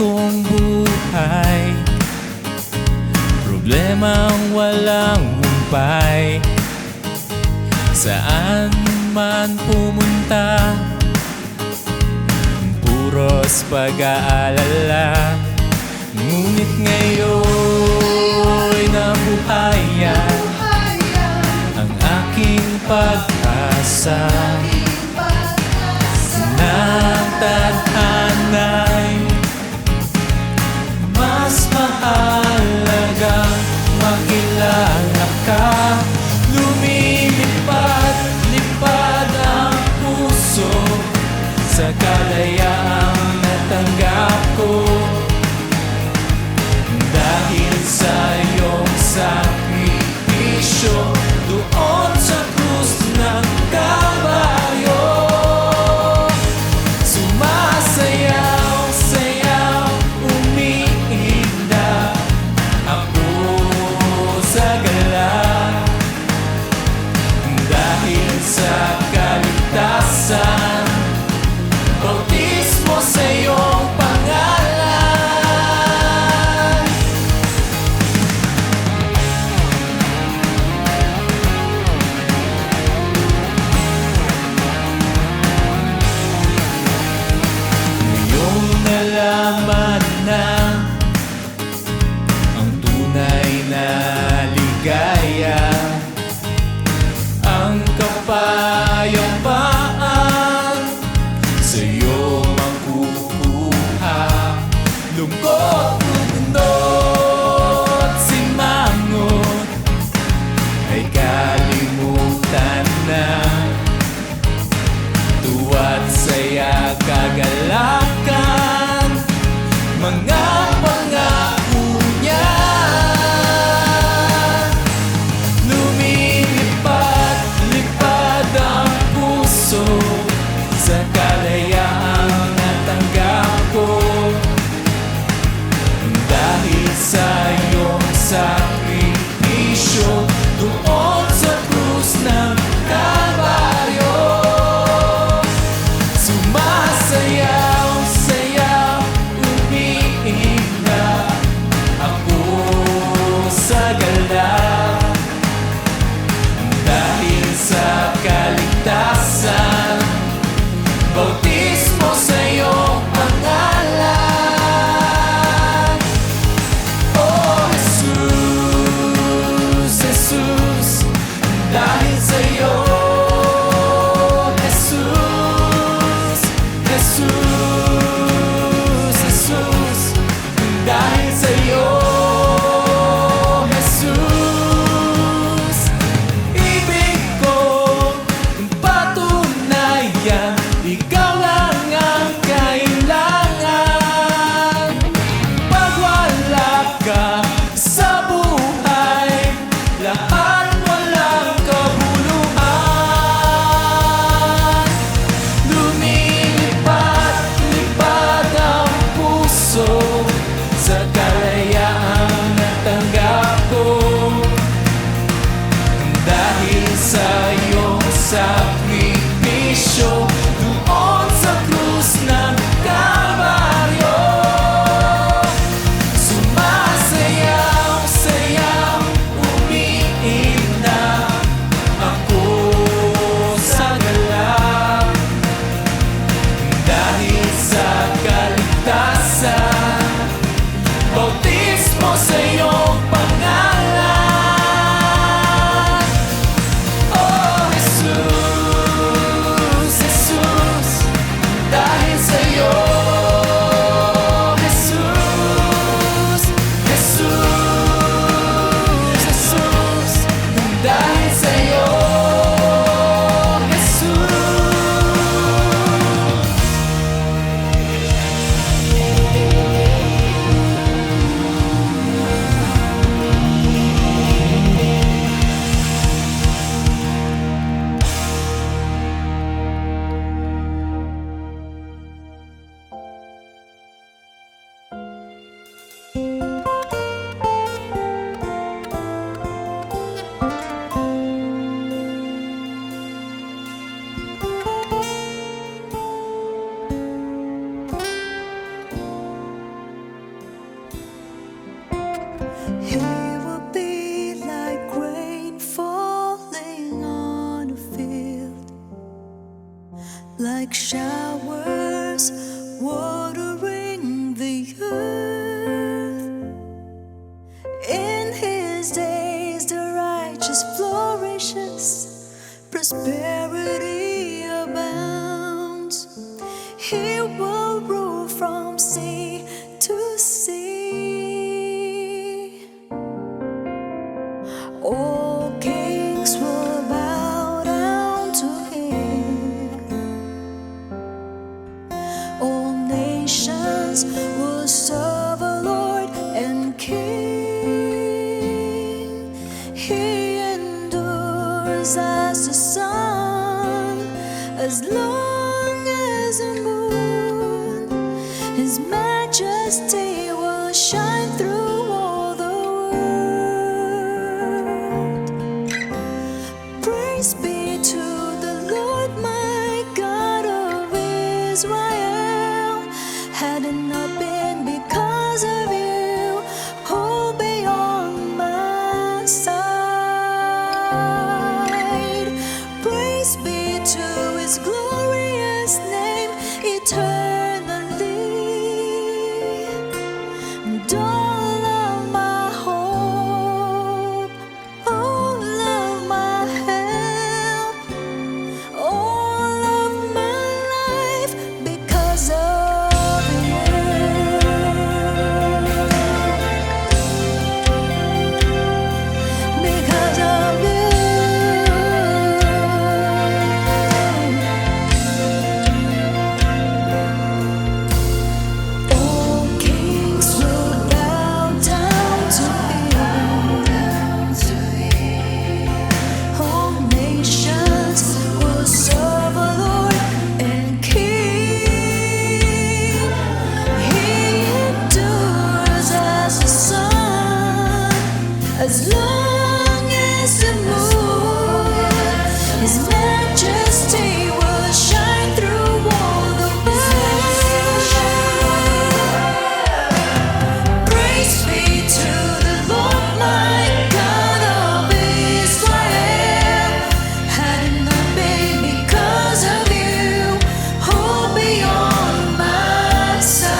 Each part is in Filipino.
kong buhay, problemang walang humpay. Saan man pumunta, puros pag-aalala. Ngunit ngayon'y nabuhayan ang aking pag-asa. Ng tadhana'y mas mahalaga, makilala ka. Lumilipad-lipad ang puso sa kalayaang natanggap ko, dahil sa iyong sakripisyo doon sa krus ng Kalbaryo. like showers watering the earth. In his days the righteous flourishes, prosperity abounds. He will rule from sea to sea. All kings will bow down to him. All nations will serve the Lord and King. He endures as the sun, as long as the moon. His majesty will shine through all the world. Praise be to the Lord my God of Israel. Had it not been because of you, who'll be on my side? Praise be to his glorious name eternally. And all of my hope, all of my help, all of my life, because of you. Because of you. All kings will bow down to him. All nations will serve the Lord and King. He endures as the sun, as long as the moon. His majesty will shine through all the world. Praise be to the Lord my God of Israel. Had it not been because of you, who'll be on my side?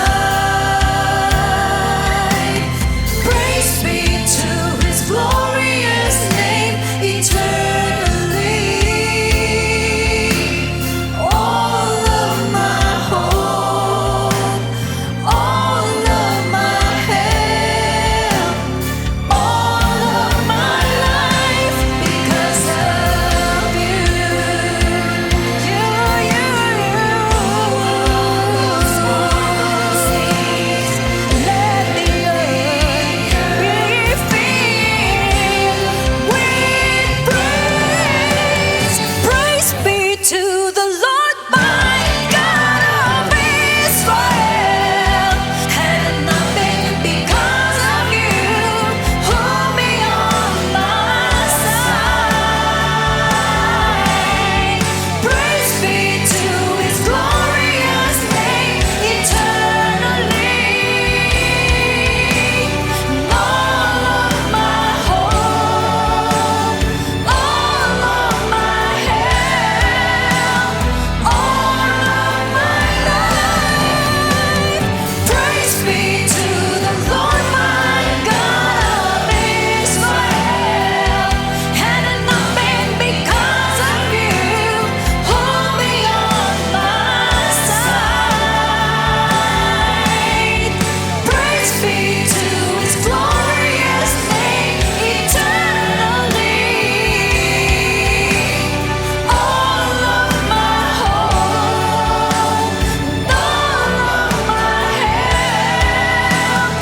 Praise be to his glorious name eternally. All of my hope, all of my help, all of my life, because of you. Let the earth be filled with praise. Praise be to the Lord my God of Israel. Had it not been because of you, who'll be on my side? Praise be to his glorious name eternally. All of my hope, all of my help, all of my life. Praise be to the Lord my God of Israel. Had it not been because of you, who'll be on my side? Praise be to his glorious name eternally. All of my hope, all of my help,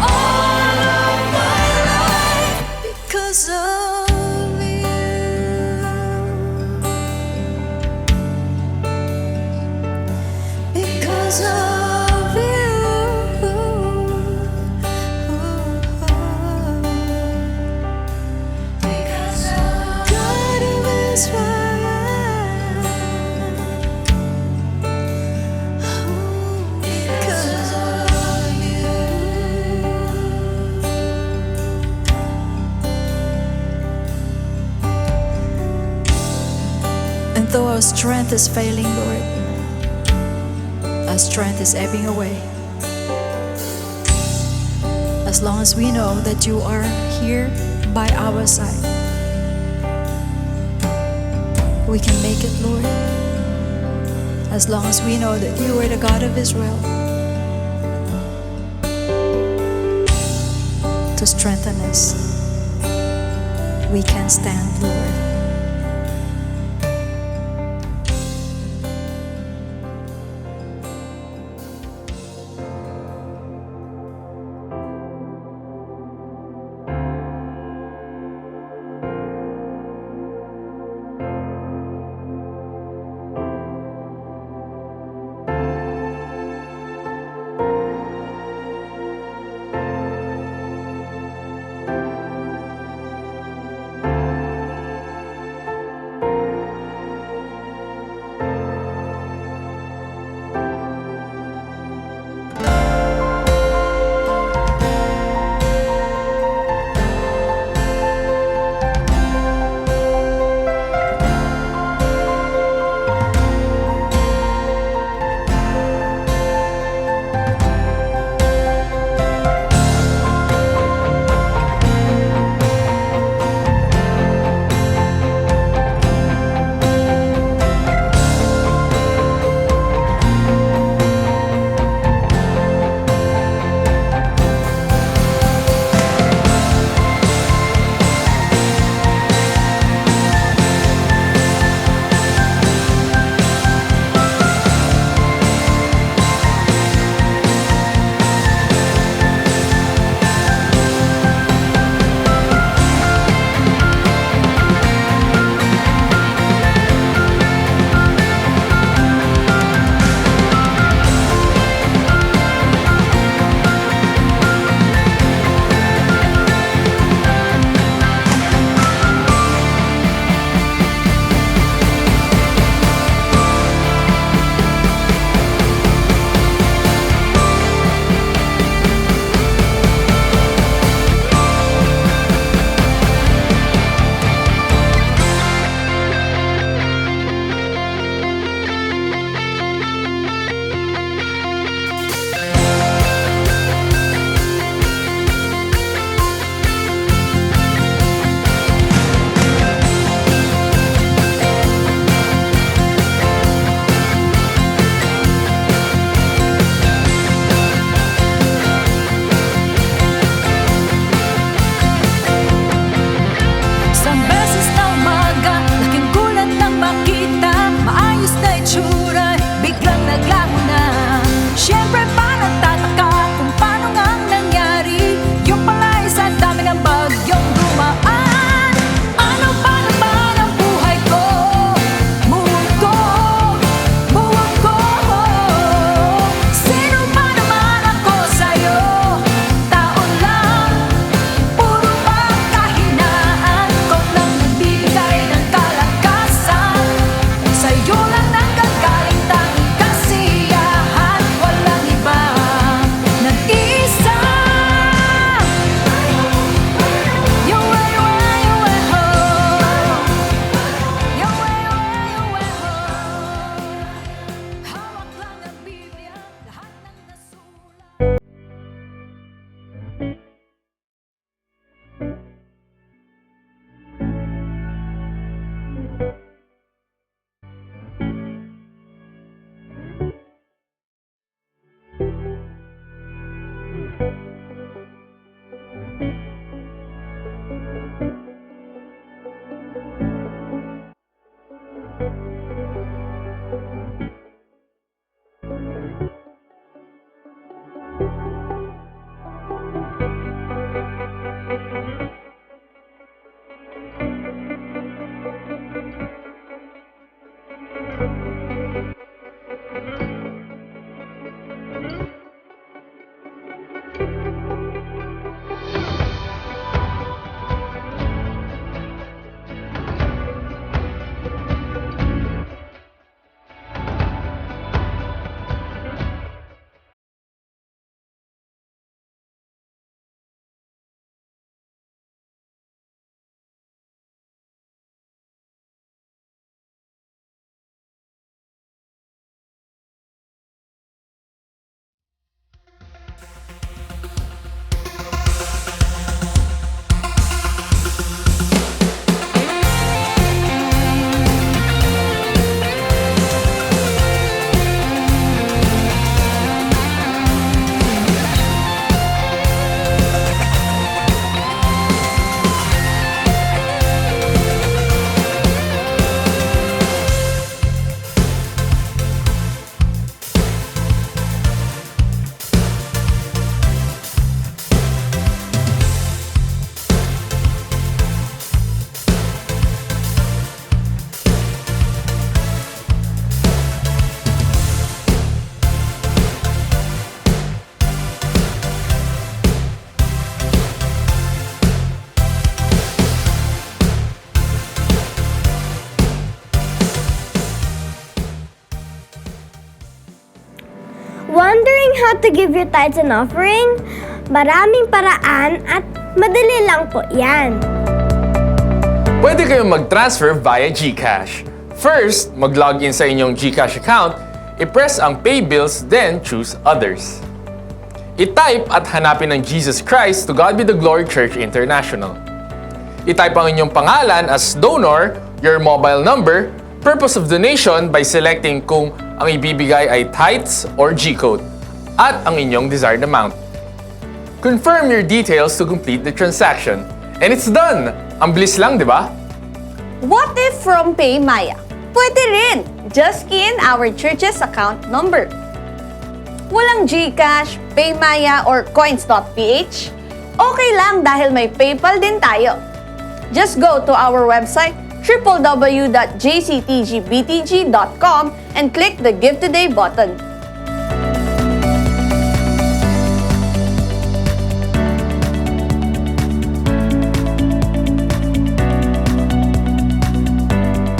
all of my life, because of you. Because of you. Because of God of Israel. Because of you. And though our strength is failing, Lord, our strength is ebbing away. As long as we know that you are here by our side, we can make it, Lord. As long as we know that you are the God of Israel, to strengthen us, we can stand, Lord. Wondering how to give your tithes and offering? Maraming paraan at madali lang po yan. Pwede kayong mag-transfer via GCash. First, mag-log in sa inyong GCash account, i-press ang Pay Bills, then choose Others. I-type at hanapin ang Jesus Christ to God be the Glory Church International. I-type ang inyong pangalan as donor, your mobile number, purpose of donation by selecting kung ang ibibigay ay tithes or G-code, at ang inyong desired amount. Confirm your details to complete the transaction. And it's done! Ang bilis lang, di ba? What if from PayMaya? Pwede rin! Just key in our church's account number. Walang GCash, PayMaya, or coins.ph? Okay lang dahil may PayPal din tayo. Just go to our website www.jctgbtg.com and click the Give Today button.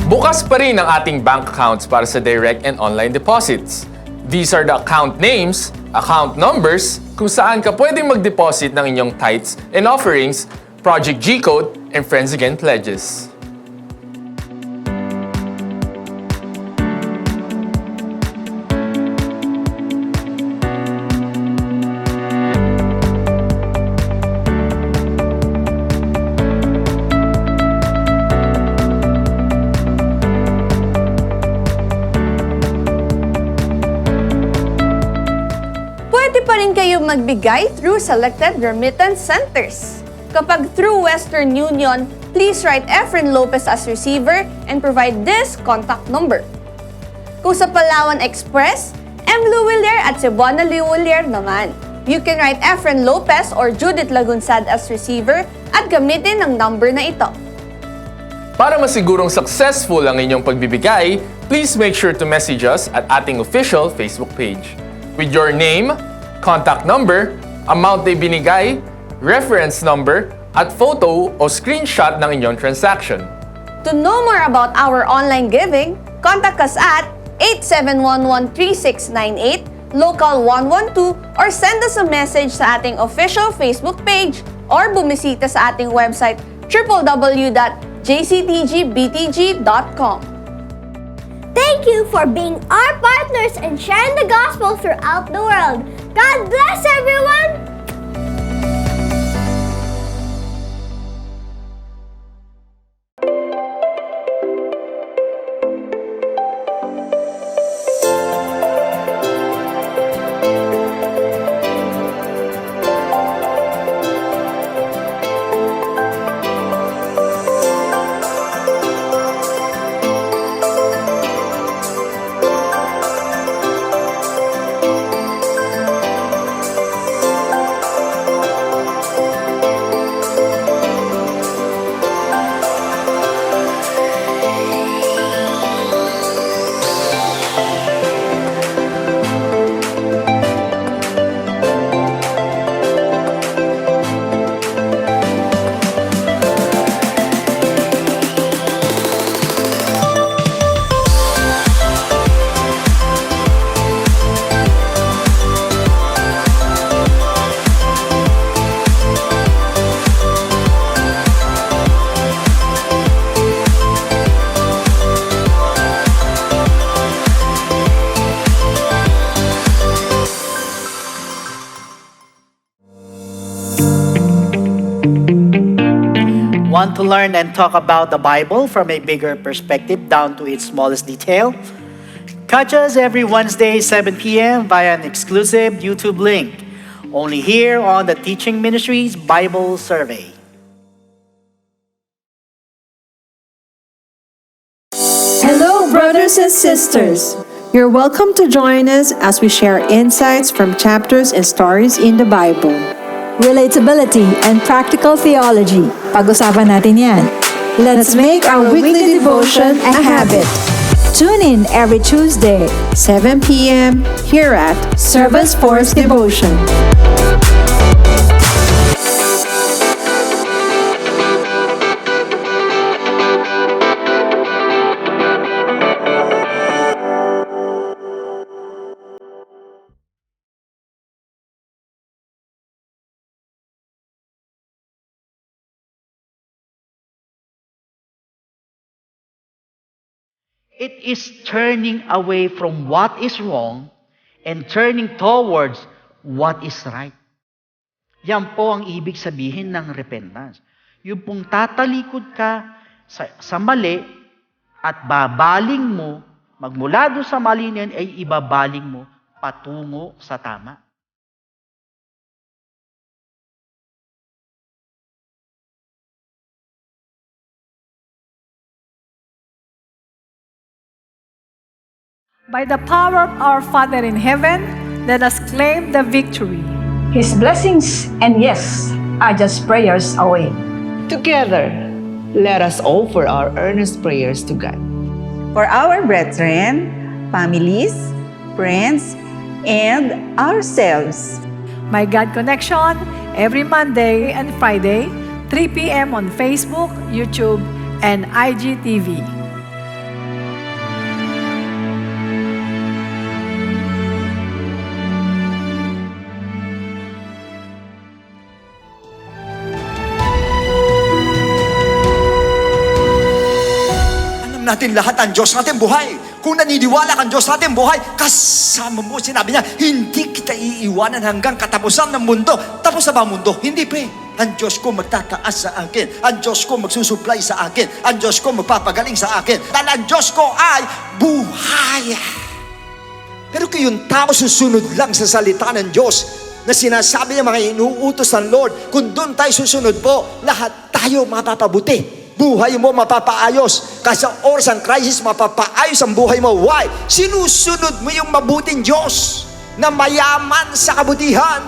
Bukas pa rin ang ating bank accounts para sa direct and online deposits. These are the account names, account numbers, kung saan ka pwedeng mag-deposit ng inyong tithes and offerings, Project G-Code, and Friends Again pledges. Pwede pa rin kayo magbigay through selected remittance centers. Kapag through Western Union, please write Efren Lopez as receiver and provide this contact number. Kung sa Palawan Express, M. Luwilier at Cebuana Luwilier naman. You can write Efren Lopez or Judith Lagunsad as receiver at gamitin ang number na ito. Para masigurong successful ang inyong pagbibigay, please make sure to message us at ating official Facebook page. With your name, contact number, amount na ibinigay, reference number, at photo o screenshot ng inyong transaction. To know more about our online giving, contact us at 87113698, local 112, or send us a message sa ating official Facebook page or bumisita sa ating website www.jctgbtg.com. Thank you for being our partners and sharing the gospel throughout the world. God bless everyone! Want to learn and talk about the Bible from a bigger perspective down to its smallest detail? Catch us every Wednesday, 7 p.m. via an exclusive YouTube link. Only here on the Teaching Ministries Bible Survey. Hello, brothers and sisters. You're welcome to join us as we share insights from chapters and stories in the Bible. Relatability and practical theology. Pag-usapan natin yan. Let's make our weekly devotion a habit. Tune in every Tuesday, 7 p.m. here at Servants Force Devotion. It is turning away from what is wrong and turning towards what is right. Yan po ang ibig sabihin ng repentance. Yung pong tatalikod ka sa mali at babaling mo, magmula doon sa mali niyan ay ibabaling mo patungo sa tama. By the power of our Father in heaven, let us claim the victory. His blessings and yes are just prayers away. Together, let us offer our earnest prayers to God. For our brethren, families, friends, and ourselves. My God Connection, every Monday and Friday, 3 p.m. on Facebook, YouTube, and IGTV. Natin lahat ang Diyos natin buhay. Kung naniniwala kang Diyos natin buhay, kasama mo, sinabi niya, hindi kita iiwanan hanggang katapusan ng mundo. Tapos na ba ang mundo? Hindi pre. Ang Diyos ko magtataas sa akin. Ang Diyos ko magsusupply sa akin. Ang Diyos ko magpapagaling sa akin. Dahil ang Diyos ko ay buhay. Pero kung yung tao susunod lang sa salita ng Diyos, na sinasabi niya mga inuutos ng Lord, kung doon tayo susunod po, lahat tayo mapapabuti. Buhay mo mapapaayos. Kasi sa oras ng crisis, mapapaayos ang buhay mo. Why? Sinusunod mo yung mabuting Diyos na mayaman sa kabutihan.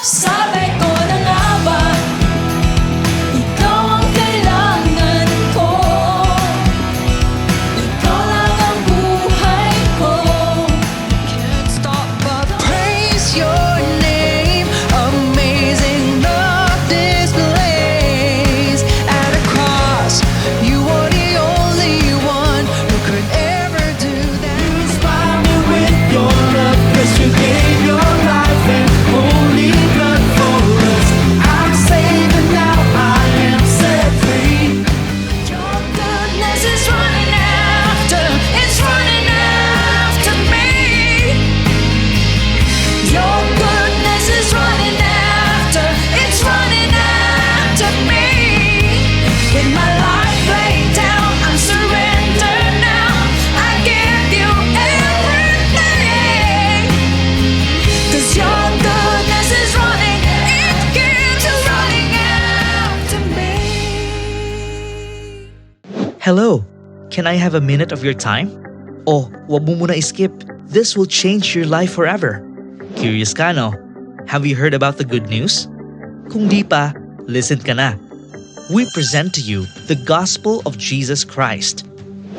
Sabi ko na nga ba, ikaw ang kailangan ko. Ikaw lang ang buhay ko. Can't stop but praise your name. Amazing love displays at a cross. You are the only one who could ever do that. You inspire me with your love, 'cause you gave your life and holy blood for us. I'm saved and now I am set free. Your goodness is running after, it's running after me. Your goodness is running after, it's running after me. With my life laid down, I'm surrendered now. I give you everything. 'Cause your goodness is running, it keeps running after me. Hello, can I have a minute of your time? Oh, wag mo muna skip. This will change your life forever. Curious ka, no? Have you heard about the good news? Kung di pa, listen ka na. We present to you the gospel of Jesus Christ.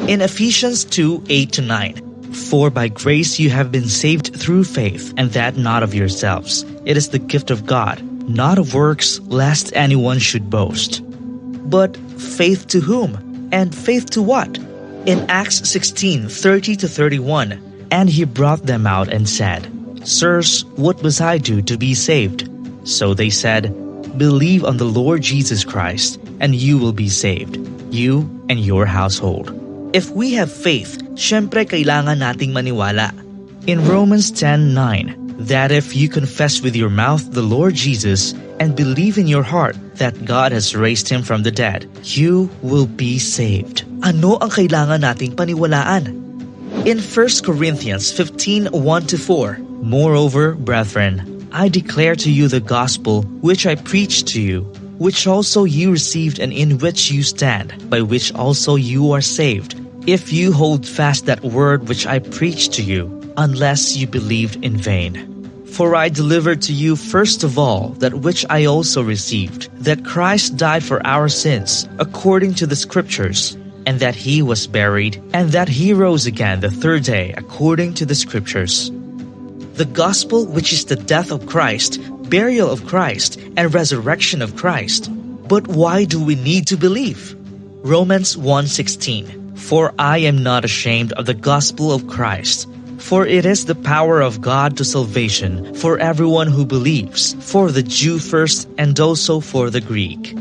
In Ephesians 2:8-9, for by grace you have been saved through faith, and that not of yourselves. It is the gift of God, not of works, lest anyone should boast. But faith to whom? And faith to what? In Acts 16:30-31, and he brought them out and said, Sirs, what must I do to be saved? So they said, Believe on the Lord Jesus Christ, and you will be saved, you and your household. If we have faith, syempre kailangan nating maniwala. In Romans 10:9, that if you confess with your mouth the Lord Jesus and believe in your heart that God has raised him from the dead, you will be saved. Ano ang kailangan nating paniwalaan? In 1 Corinthians 15:1-4, moreover, brethren, I declare to you the gospel which I preached to you, which also you received and in which you stand, by which also you are saved, if you hold fast that word which I preached to you, unless you believed in vain. For I delivered to you first of all that which I also received, that Christ died for our sins, according to the Scriptures, and that he was buried, and that he rose again the third day, according to the Scriptures. The gospel, which is the death of Christ, burial of Christ, and resurrection of Christ. But why do we need to believe? Romans 1:16, for I am not ashamed of the gospel of Christ, For it is the power of God to salvation for everyone who believes, for the Jew first and also for the Greek.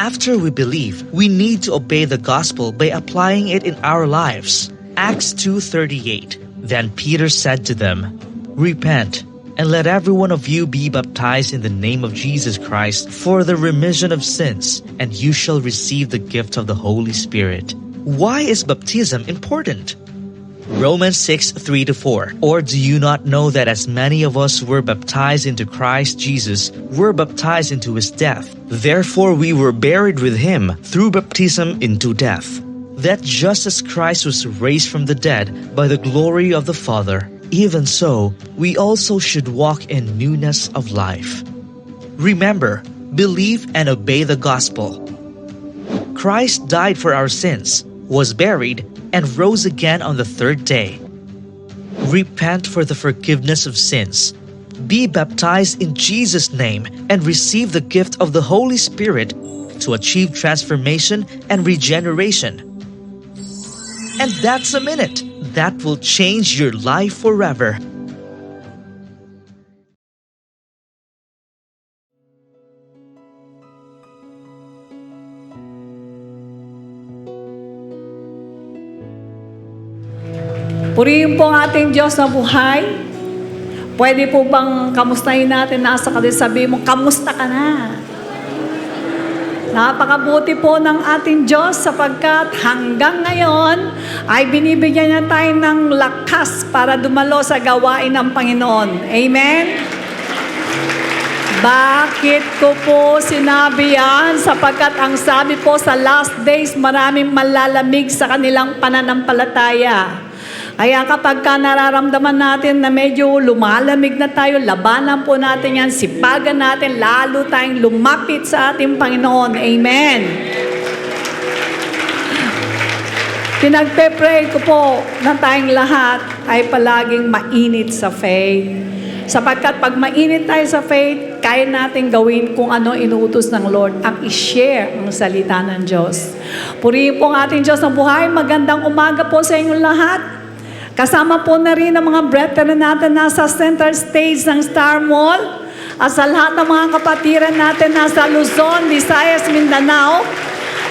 After we believe, we need to obey the gospel by applying it in our lives. Acts 2:38. Then Peter said to them, "Repent, and let every one of you be baptized in the name of Jesus Christ for the remission of sins, and you shall receive the gift of the Holy Spirit." Why is baptism important? Romans 6:3-4. Or do you not know that as many of us were baptized into Christ Jesus were baptized into his death? Therefore we were buried with him through baptism into death, that just as Christ was raised from the dead by the glory of the Father, even so we also should walk in newness of life. Remember, believe and obey the gospel. Christ died for our sins, was buried, and rose again on the third day. Repent for the forgiveness of sins. Be baptized in Jesus' name and receive the gift of the Holy Spirit to achieve transformation and regeneration. And that's a minute. That will change your life forever. Purihin po ang ating Diyos na buhay. Pwede po bang kamustahin natin nasa kanila, sabihin mo, kamusta ka na? Napakabuti po ng ating Diyos sapagkat hanggang ngayon ay binibigyan niya tayo ng lakas para dumalo sa gawain ng Panginoon. Amen? Bakit ko po sinabi yan? Sapagkat ang sabi po sa last days, maraming malalamig sa kanilang pananampalataya. Kaya kapag ka nararamdaman natin na medyo lumalamig na tayo, labanan po natin yan, sipagan natin, lalo tayong lumapit sa ating Panginoon. Amen. Pinagpe-pray ko po na tayong lahat ay palaging mainit sa faith. Sapagkat pag mainit tayo sa faith, kaya natin gawin kung ano inuutos ng Lord, ang i-share ang salita ng Diyos. Purihin po ang ating Diyos ng buhay. Magandang umaga po sa inyong lahat. Kasama po na rin ang mga brethren natin nasa center stage ng Star Mall at sa lahat ng mga kapatiran natin nasa Luzon, Visayas, Mindanao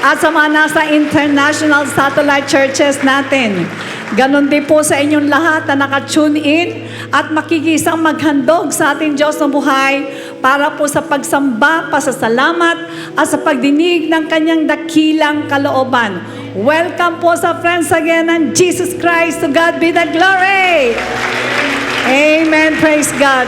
at sa mga nasa international satellite churches natin. Ganon din po sa inyong lahat na naka-tune in at makikisang maghandog sa ating Diyos ng buhay para po sa pagsamba, pasasalamat at sa pagdinig ng kanyang dakilang kalooban. Welcome po sa Friends Again ng Jesus Christ. To God be the glory. Amen. Praise God.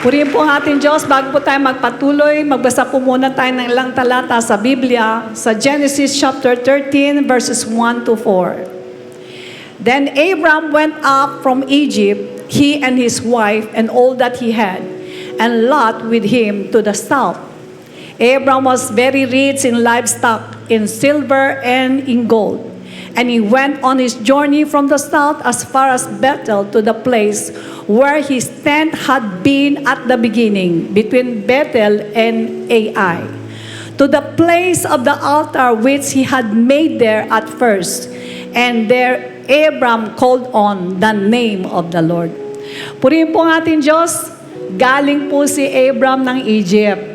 Purihin po ang ating Diyos. Bago po tayo magpatuloy, magbasa po muna tayo ng ilang talata sa Biblia sa Genesis chapter 13 verses 1-4. Then Abram went up from Egypt, he and his wife and all that he had, and Lot with him to the south. Abram was very rich in livestock, in silver and in gold. And he went on his journey from the south as far as Bethel to the place where his tent had been at the beginning, between Bethel and Ai, to the place of the altar which he had made there at first. And there Abram called on the name of the Lord. Purihin po ang ating Diyos. Galing po si Abram ng Egypt.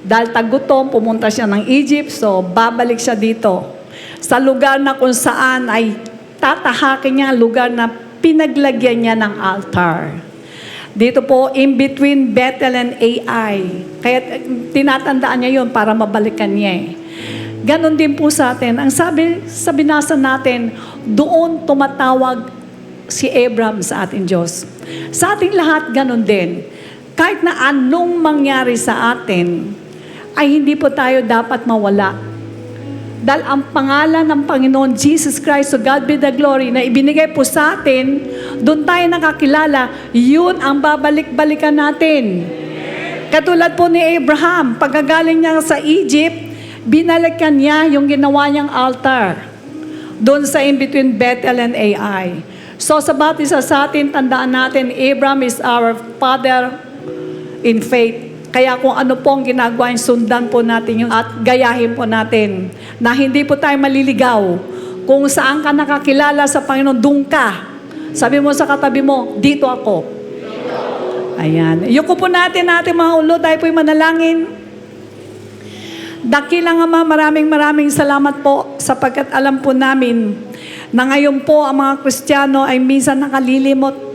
Dahil tagutom, pumunta siya ng Egypt, so babalik siya dito. Sa lugar na kung saan ay tatahakin niya ang lugar na pinaglagyan niya ng altar. Dito po, in between Bethel and Ai. Kaya tinatandaan niya yun para mabalikan niya eh. Ganon din po sa atin. Ang sabi sa binasa natin, doon tumatawag si Abram sa ating Diyos. Sa ating lahat, ganon din. Kahit na anong mangyari sa atin, ay hindi po tayo dapat mawala. Dahil ang pangalan ng Panginoon Jesus Christ, to God be the glory, na ibinigay po sa atin, doon tayo nakakilala, yun ang babalik-balikan natin. Katulad po ni Abraham, pagkagaling niya sa Egypt, binalikan niya yung ginawa niyang altar doon sa in-between Bethel and Ai. So sa bawat isa sa atin, tandaan natin, Abraham is our father in faith. Kaya kung ano pong ginagawa, sundan po natin yun at gayahin po natin na hindi po tayo maliligaw Kung saan ka nakakilala sa Panginoon, doon ka. Sabi mo sa katabi mo, dito ako. Ayan. Yuko po natin mga ulo, tayo po'y manalangin. Dakilang Ama, maraming salamat po sapagkat alam po namin na ngayon po ang mga Kristiyano ay minsan nakalilimot.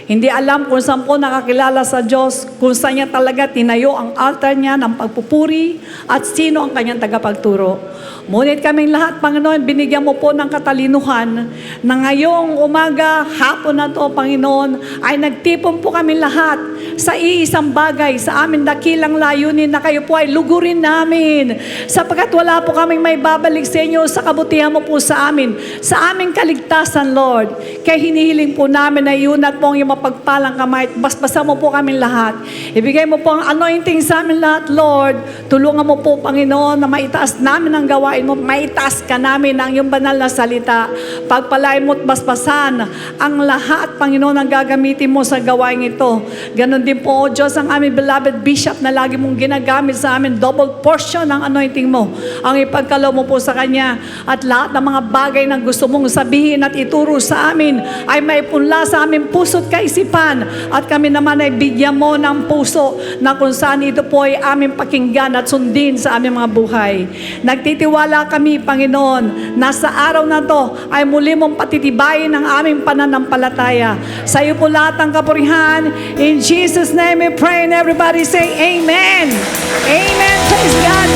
Hindi alam kung saan po nakakilala sa Diyos, kung saan niya talaga tinayo ang altar niya ng pagpupuri at sino ang kanyang tagapagturo. Ngunit kaming lahat, Panginoon, binigyan mo po ng katalinuhan na ngayong umaga, hapon na to, Panginoon, ay nagtipon po kami lahat sa iisang bagay, sa aming dakilang layunin na kayo po ay lugurin namin. Sapagkat wala po kaming may babalik sa inyo sa kabutihan mo po sa amin, sa aming kaligtasan, Lord. Kaya hinihiling po namin na iunat po ang iyong mapagpalang kamay at basbasan mo po kami lahat. Ibigay mo po ang anointing sa amin lahat, Lord. Tulungan mo po, Panginoon, na maitaas namin ang gawain mo, maitaas ka namin ang iyong banal na salita. Pagpalain mo at basbasan ang lahat, Panginoon, ang gagamitin mo sa gawain ito. Ganon din po, O Diyos, ang aming beloved bishop na lagi mong ginagamit sa amin, double portion ng anointing mo. Ang ipagkalaw mo po sa kanya at lahat ng mga bagay na gusto mong sabihin at ituro sa amin ay maipunla sa aming puso't kaisipan at kami naman ay bigyan mo ng puso na kung saan ito po ay aming pakinggan at sundin sa aming mga buhay. Nagtitiwala kami, Panginoon, na sa araw na to ay muli mong patitibayin ang aming pananampalataya. Sa iyo po lahat ang kapurihan. In Jesus' name we pray and everybody say Amen. Amen. Praise God.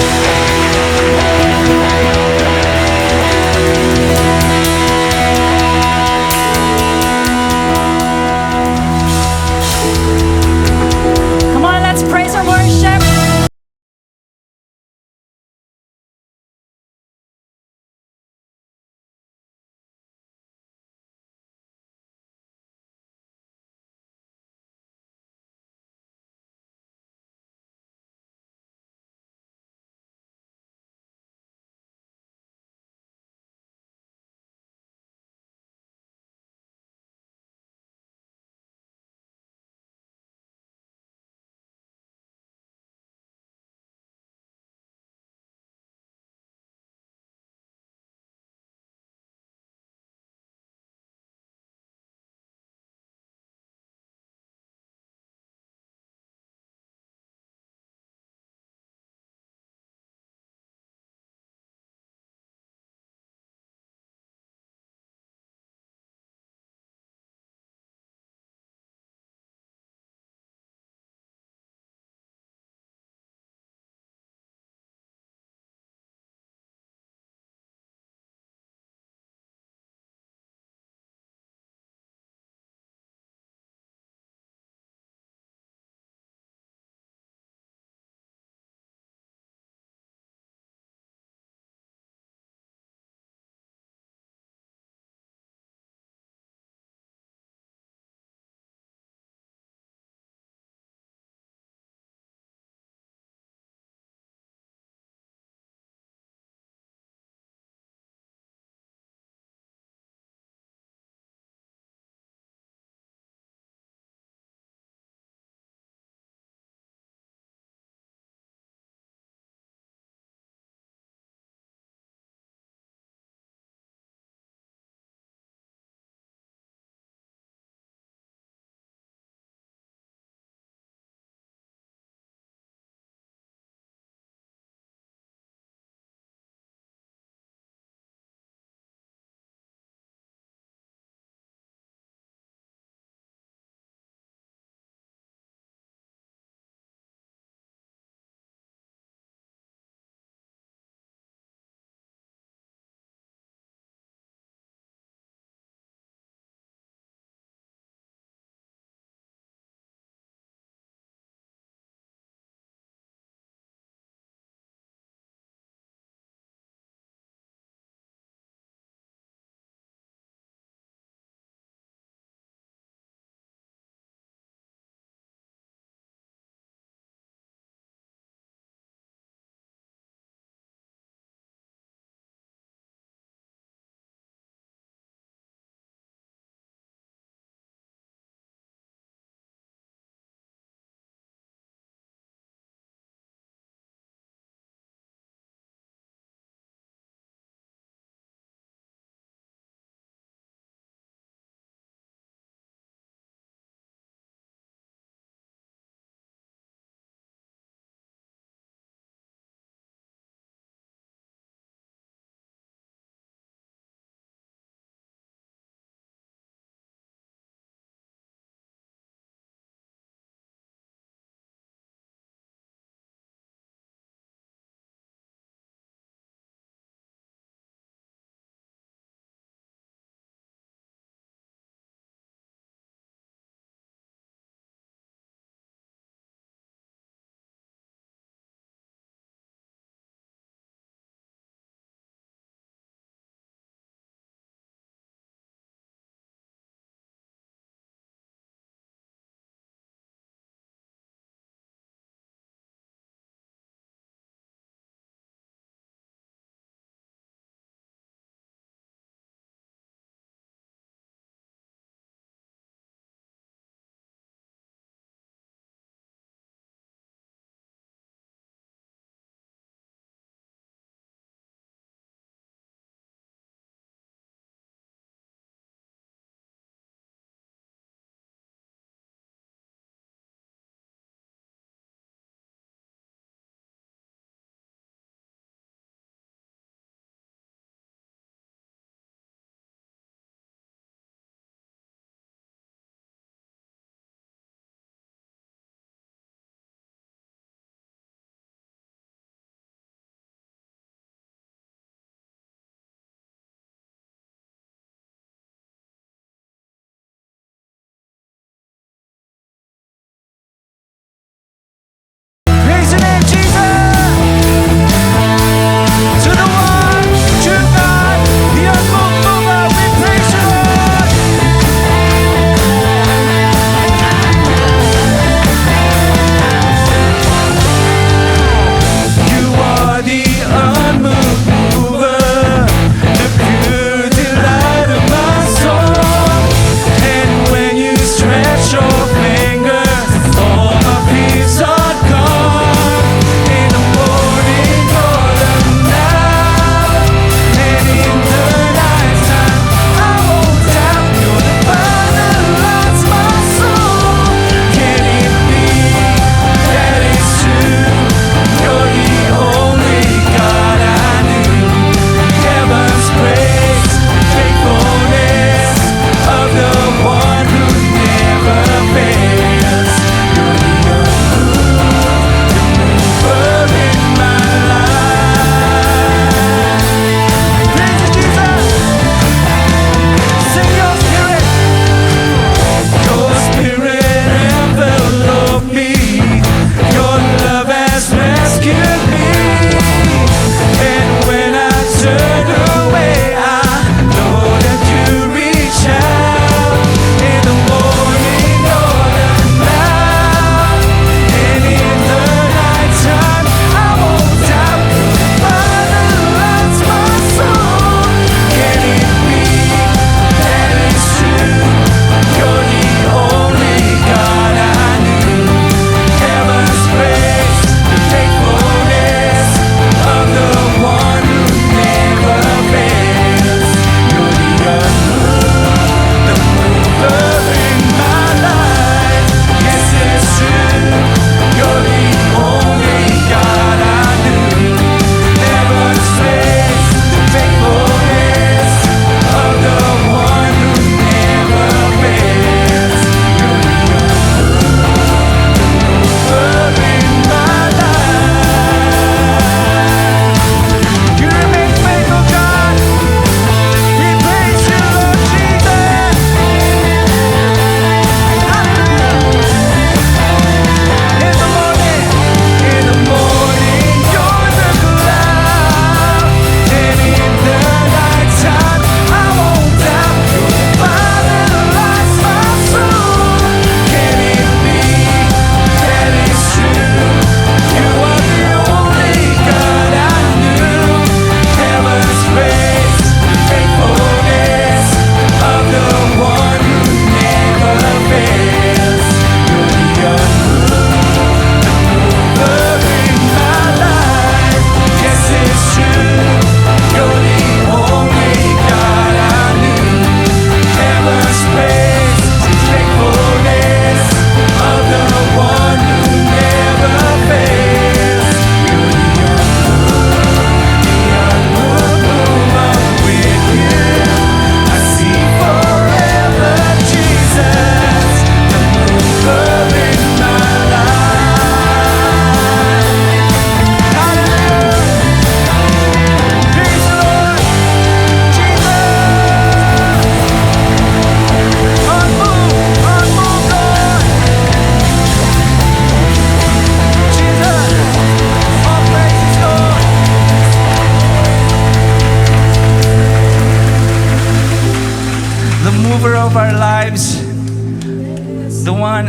The one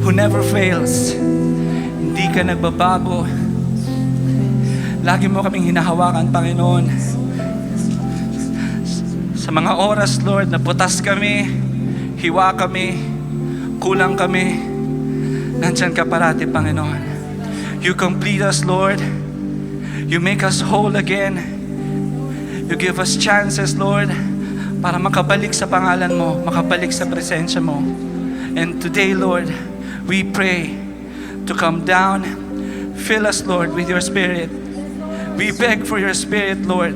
who never fails. Hindi ka nagbabago. Lagi mo kaming hinahawakan, Panginoon. Sa mga oras, Lord, na butas kami, hiwa kami, kulang kami, nandyan ka parati, Panginoon. You complete us, Lord. You make us whole again. You give us chances, Lord, para makabalik sa pangalan mo, makabalik sa presensya mo. And today, Lord, we pray to come down, fill us, Lord, with your Spirit. We beg for your Spirit, Lord.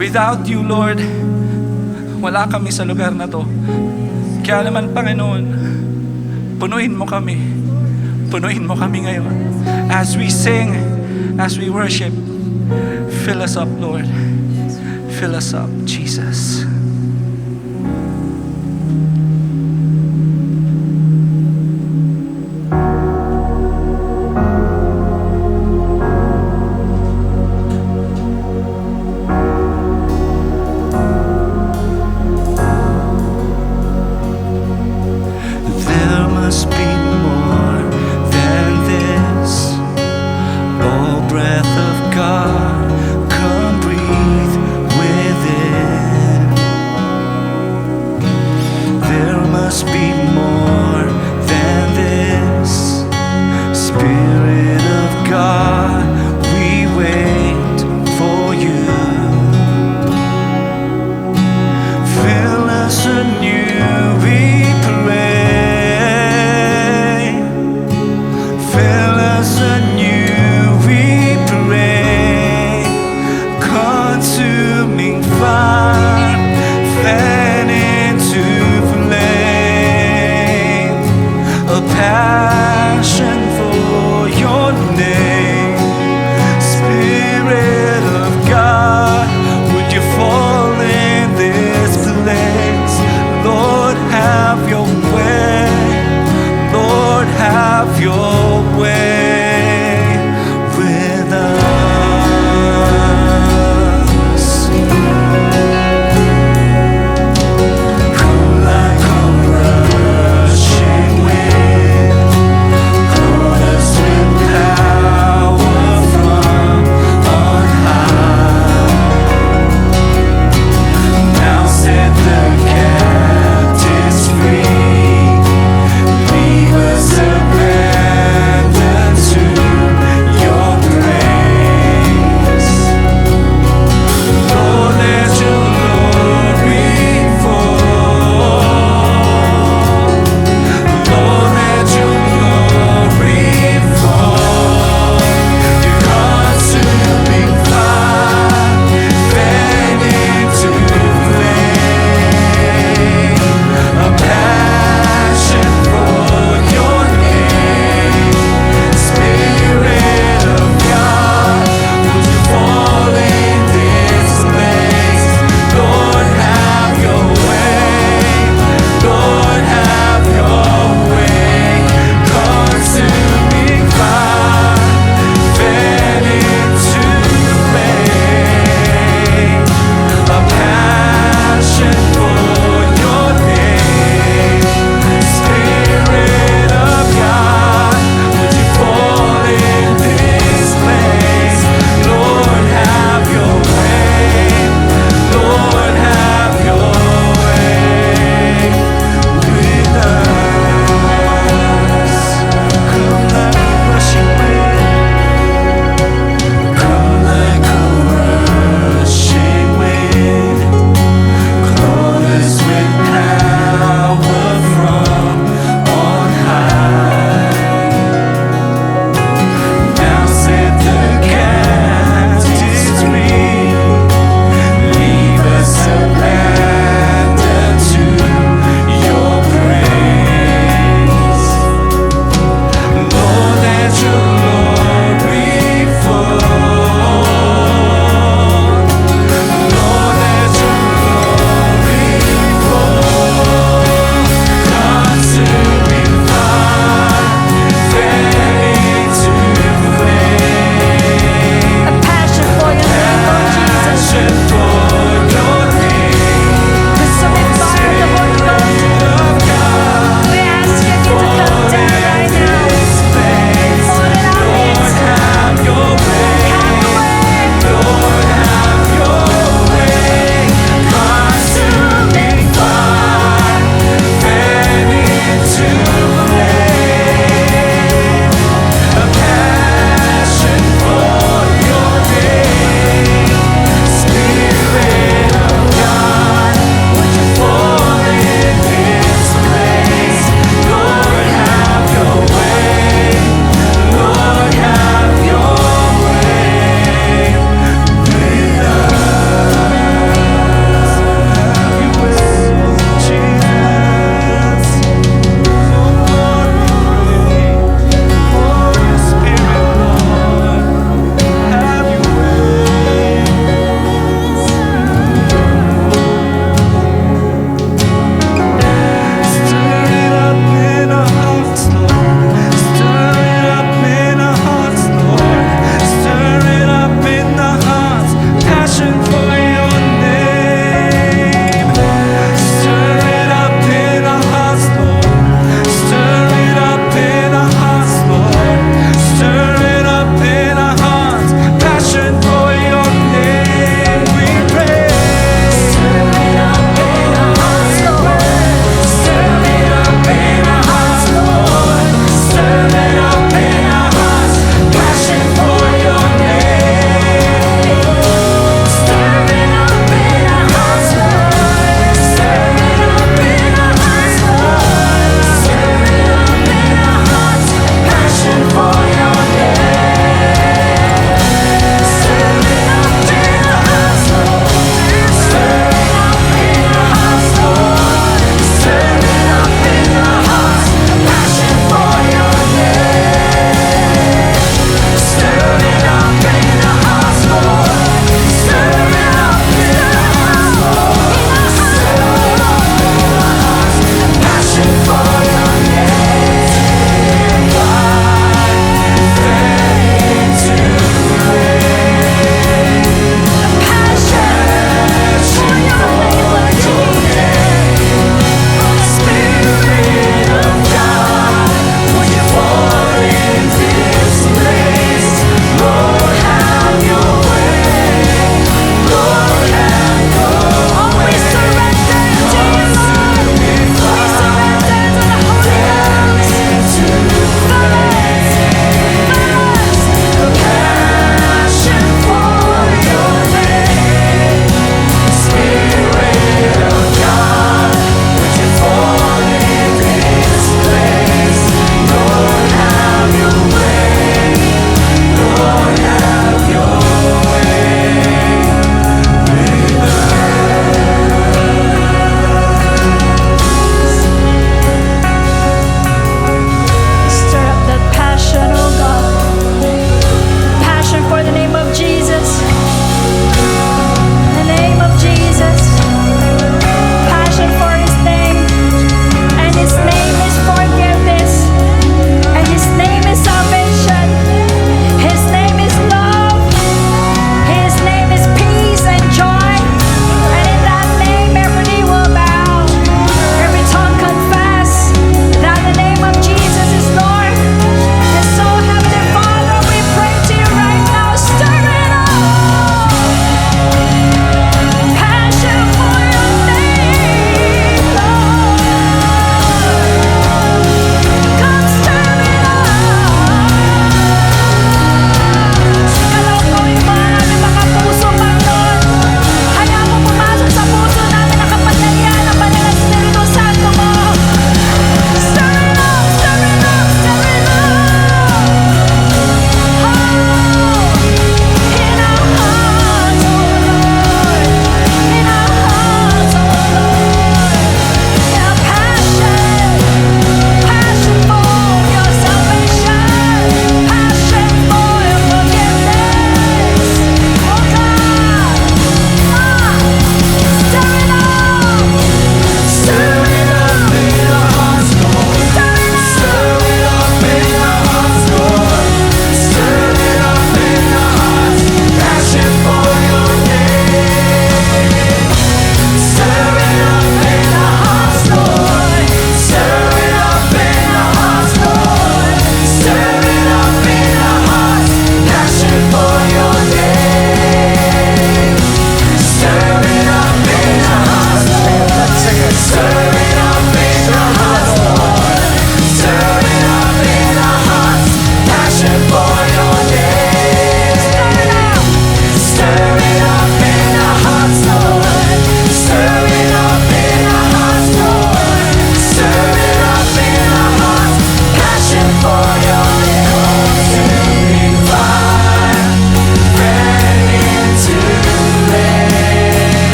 Without you, Lord, wala kami sa lugar na to. Kaya naman, Panginoon, punuin mo kami. Punuin mo kami ngayon. As we sing, as we worship, fill us up, Lord. Fill us up, Jesus. There must be more than this. Oh, breath of God, come breathe within. There must be more than this. Spirit of God, we wait for you. Fill us anew, we pray. Fill us anew, we pray. Consuming fire, fan into flame. A passion for your name. Spirit of God, would you fall in this place? Lord, have your way. Lord, have your way with us. Come like a rushing wind, load us with power from on high. Now set the captives free. Leave us a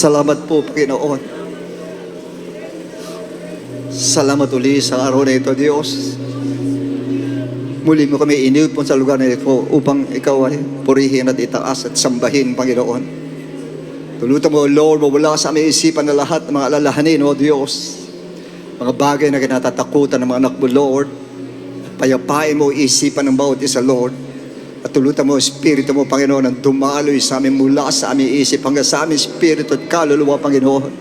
Salamat po, Panginoon. Salamat uli sa araw na ito, Diyos. Muli mo kami inipon sa lugar na ito upang ikaw ay purihin at itaas at sambahin, Panginoon. Tulutan mo, Lord, mawala sa aming isipan na lahat ng mga alalahanin, O Diyos. Mga bagay na kinatatakutan ng mga anak mo, Lord. Payapain mo isipan ng bawat isa, Lord. At tulutan mo, Espiritu mo, Panginoon, ang dumaloy sa amin mula sa aming isip hanggang sa aming Espiritu at kaluluwa, Panginoon.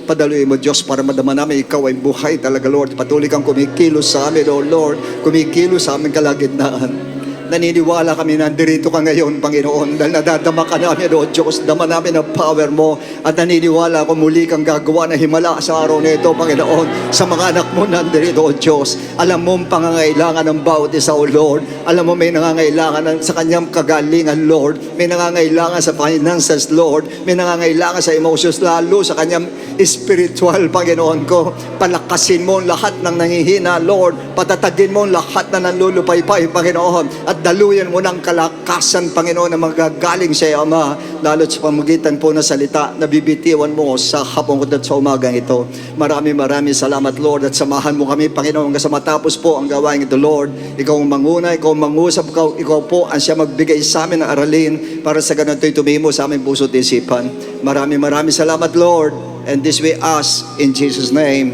Padaluin mo, Diyos, para madama namin ikaw ay buhay talaga, Lord. Patuloy kang kumikilos sa amin, O Lord. Kumikilos sa aming kalagitnaan. Naniniwala kami na nandito ka ngayon, Panginoon, dahil nadadama ka namin, O Diyos. Dama namin ang power mo at naniniwala kung muli kang gagawa na himala sa araw na ito, Panginoon, sa mga anak mo nandito, O Diyos. Alam mo ang pangangailangan ng bawat isa, O Lord. Alam mo may nangangailangan sa kanyang kagalingan, Lord. May nangangailangan sa finances, Lord. May nangangailangan sa emotions, lalo sa kanyang spiritual, Panginoon ko. Palakasin mo ang lahat ng nangihina, Lord. Patatagin mo ang lahat na nanlulupaypay, Panginoon. At daluyan mo ng kalakasan, Panginoon, na magagaling sa iyo, Ama, lalo sa pamagitan po na salita na bibitiwan mo sa hapon at sa umagang ito. Maraming salamat, Lord, at samahan mo kami, Panginoon, hanggang sa matapos po ang gawain ito, Lord. Ikaw ang manguna, ikaw ang mangusap, ikaw po ang siya magbigay sa amin ng aralin para sa ganito'y tumimo sa aming puso't isipan. Maraming salamat, Lord, and this we ask in Jesus' name.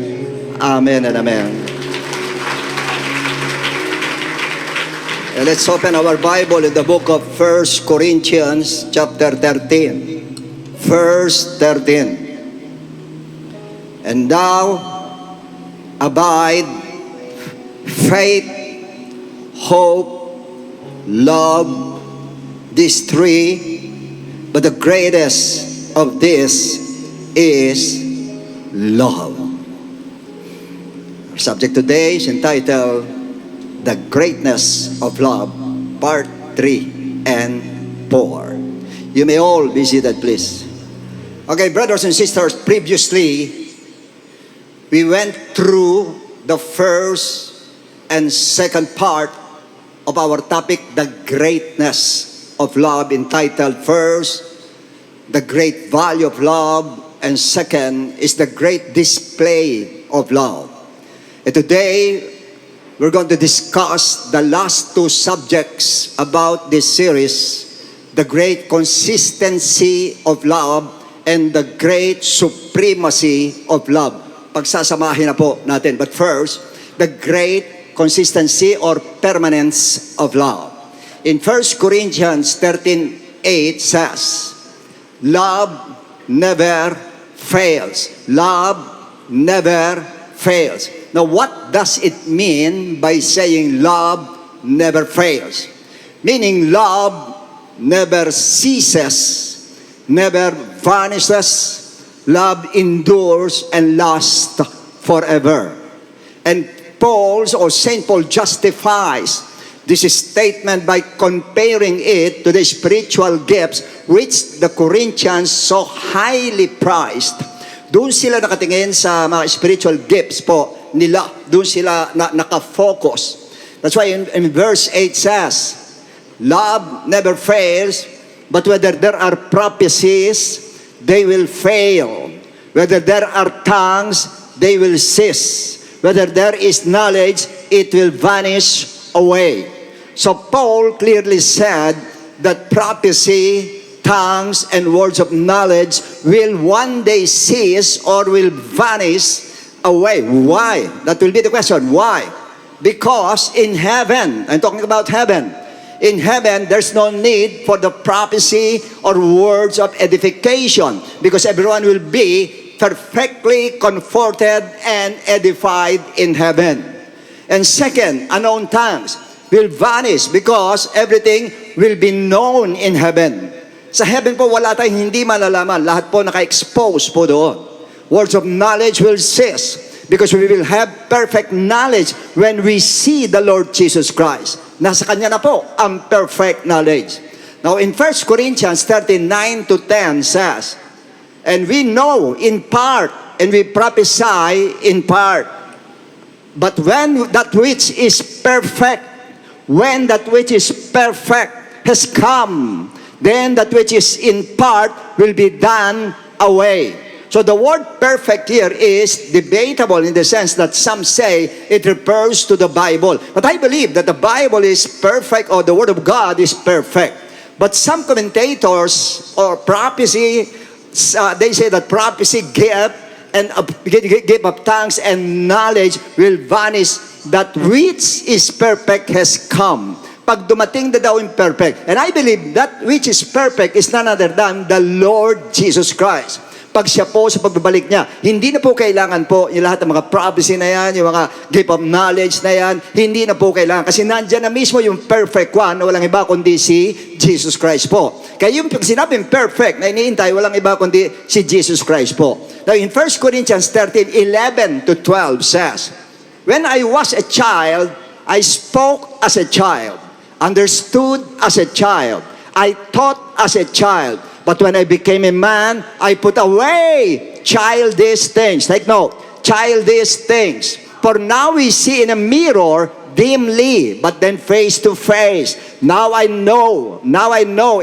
Amen and amen. And let's open our Bible in the book of 1 Corinthians chapter 13. Verse 13. And now abide faith, hope, love, these three, but the greatest of this is love. Our subject today is entitled The Greatness of Love, Part 3 and 4. You may all be seated, please. Okay, brothers and sisters, previously, we went through the first and second part of our topic, the greatness of love, entitled first, the great value of love, and second is the great display of love. And today, we're going to discuss the last two subjects about this series, the great consistency of love and the great supremacy of love. Pagsasamahin na po natin. But first, the great consistency or permanence of love. In 1 Corinthians 13:8 says, love never fails. Love never fails. Now, what does it mean by saying love never fails? Meaning love never ceases, never vanishes, love endures and lasts forever. And St. Paul justifies this statement by comparing it to the spiritual gifts which the Corinthians so highly prized. Doon sila nakatingin sa mga spiritual gifts po nila. Doon sila nakafocus. That's why in verse 8 says, love never fails, but whether there are prophecies, they will fail. Whether there are tongues, they will cease. Whether there is knowledge, it will vanish away. So Paul clearly said that prophecy, tongues, and words of knowledge will one day cease or will vanish away. Why? That will be the question. Why? Because in heaven, I'm talking about heaven. In heaven, there's no need for the prophecy or words of edification because everyone will be perfectly comforted and edified in heaven. And second, unknown tongues will vanish because everything will be known in heaven. Sa heaven po, wala tayong hindi malalaman. Lahat po naka-expose po doon. Words of knowledge will cease because we will have perfect knowledge when we see the Lord Jesus Christ. Nasa Kanya na po ang perfect knowledge. Now, in 1 Corinthians 13:9-10 says, and we know in part, and we prophesy in part. But when that which is perfect has come, then that which is in part will be done away. So the word perfect here is debatable in the sense that some say it refers to the Bible. But I believe that the Bible is perfect, or the Word of God is perfect. But some commentators or prophecy, they say that prophecy gift of tongues and knowledge will vanish. That which is perfect has come. Pag dumating na daw yung perfect. And I believe that which is perfect is none other than the Lord Jesus Christ. Pag siya po sa pagbabalik niya, hindi na po kailangan po yung lahat ng mga prophecy na yan, yung mga gift of knowledge na yan, hindi na po kailangan. Kasi nandyan na mismo yung perfect one na walang iba kundi si Jesus Christ po. Kaya yung sinabing perfect na iniintay, walang iba kundi si Jesus Christ po. Now in 1 Corinthians 13:11-12 says, when I was a child, I spoke as a child, understood as a child, I thought as a child. But when I became a man, I put away childish things. Take note, childish things. For now we see in a mirror dimly, but then face to face. Now I know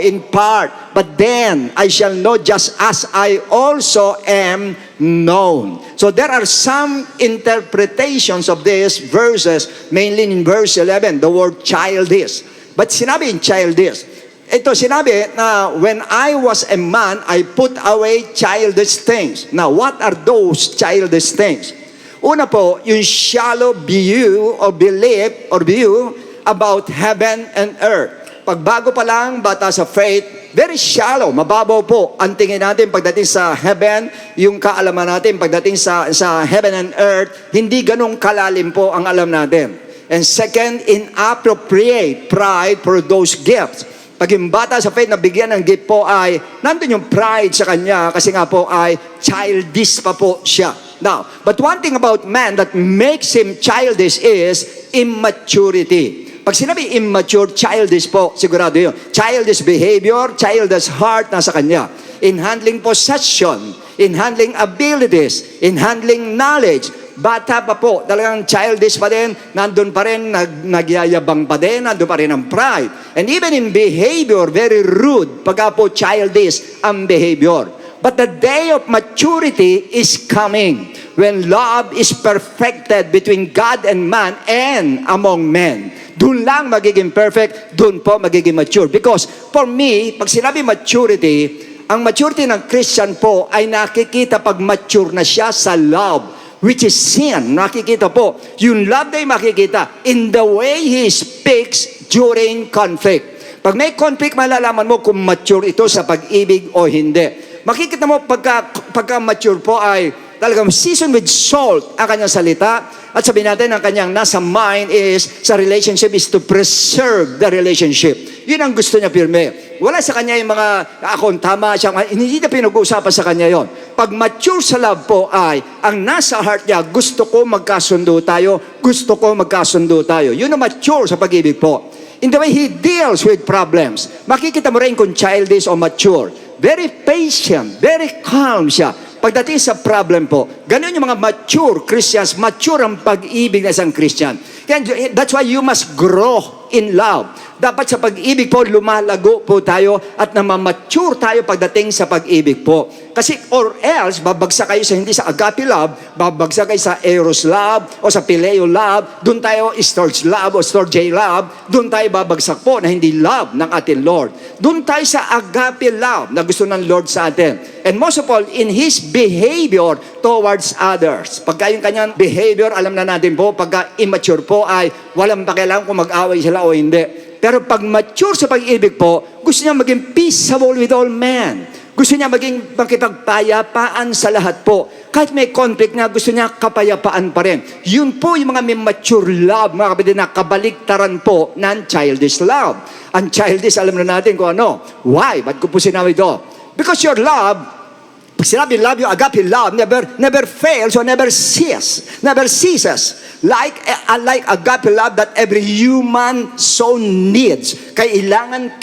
in part, but then I shall know just as I also am known. So there are some interpretations of these verses, mainly in verse 11, the word childish. But sinabi in childish, ito sinabi na when I was a man, I put away childish things. Now, what are those childish things? Una po, yung shallow view or belief or view about heaven and earth. Pagbago pa lang, bata sa faith, very shallow, mababaw po. Ang tingin natin pagdating sa heaven, yung kaalaman natin pagdating sa heaven and earth, hindi ganong kalalim po ang alam natin. And second, inappropriate pride for those gifts. Pag yung bata sa faith na bigyan ng gift po ay, nandun yung pride sa kanya kasi nga po ay childish pa po siya. Now, but one thing about man that makes him childish is immaturity. Pag sinabi immature, childish po, sigurado yun. Childish behavior, childish heart nasa kanya. In handling possession, in handling abilities, in handling knowledge, bata pa po, talagang childish pa din, nandun pa rin, nagyayabang pa din, nandun pa rin ang pride. And even in behavior, very rude, pagka po childish ang behavior. But the day of maturity is coming, when love is perfected between God and man and among men. Doon lang magiging perfect, doon po magiging mature. Because for me, pag sinabi maturity, ang maturity ng Christian po ay nakikita pag mature na siya sa love, which is sin. Nakikita po. Yung love na yung makikita in the way he speaks during conflict. Pag may conflict, malalaman mo kung mature ito sa pag-ibig o hindi. Makikita mo pagka mature po ay talagang seasoned with salt ang kanyang salita. At sabihin natin, ang kanyang nasa mind is, sa relationship is to preserve the relationship. Yun ang gusto niya pirme. Wala sa kanya yung mga, akong tama siya, hindi na pinag-uusapan sa kanya yon. Pag mature sa love po ay, ang nasa heart niya, gusto ko magkasundo tayo, gusto ko magkasundo tayo. Yun ang mature sa pag-ibig po. In the way he deals with problems, makikita mo rin kung childish o mature. Very patient, very calm siya. Pagdating sa problem po, ganun yung mga mature Christians, mature ang pag-ibig na isang Christian. Kaya that's why you must grow in love. Dapat sa pag-ibig po, lumalago po tayo at namamature tayo pagdating sa pag-ibig po. Kasi or else, babagsak kayo sa hindi sa agape love, babagsak kayo sa eros love o sa phileo love, doon tayo storge love o storge love, doon tayo babagsak po na hindi love ng ating Lord. Doon tayo sa agape love na gusto ng Lord sa atin. And most of all, in His behavior towards others. Pagka yung kanyang behavior, alam na natin po, pagka immature po ay walang pakialam kung mag-away sila o hindi. Pero pag mature sa pag-ibig po, gusto niya maging peaceable with all men. Gusto niya maging makipagpayapaan sa lahat po. Kahit may conflict na, gusto niya kapayapaan pa rin. Yun po yung mga may mature love, mga kapatid, na kabaliktaran po ng childish love. Ang childish, alam na natin kung ano. Why? Ba't ko po sinabi ito? Because your love, pag sinabi love, yung agape love, never fails or never ceases. Like agape love that every human soul needs. Kailangan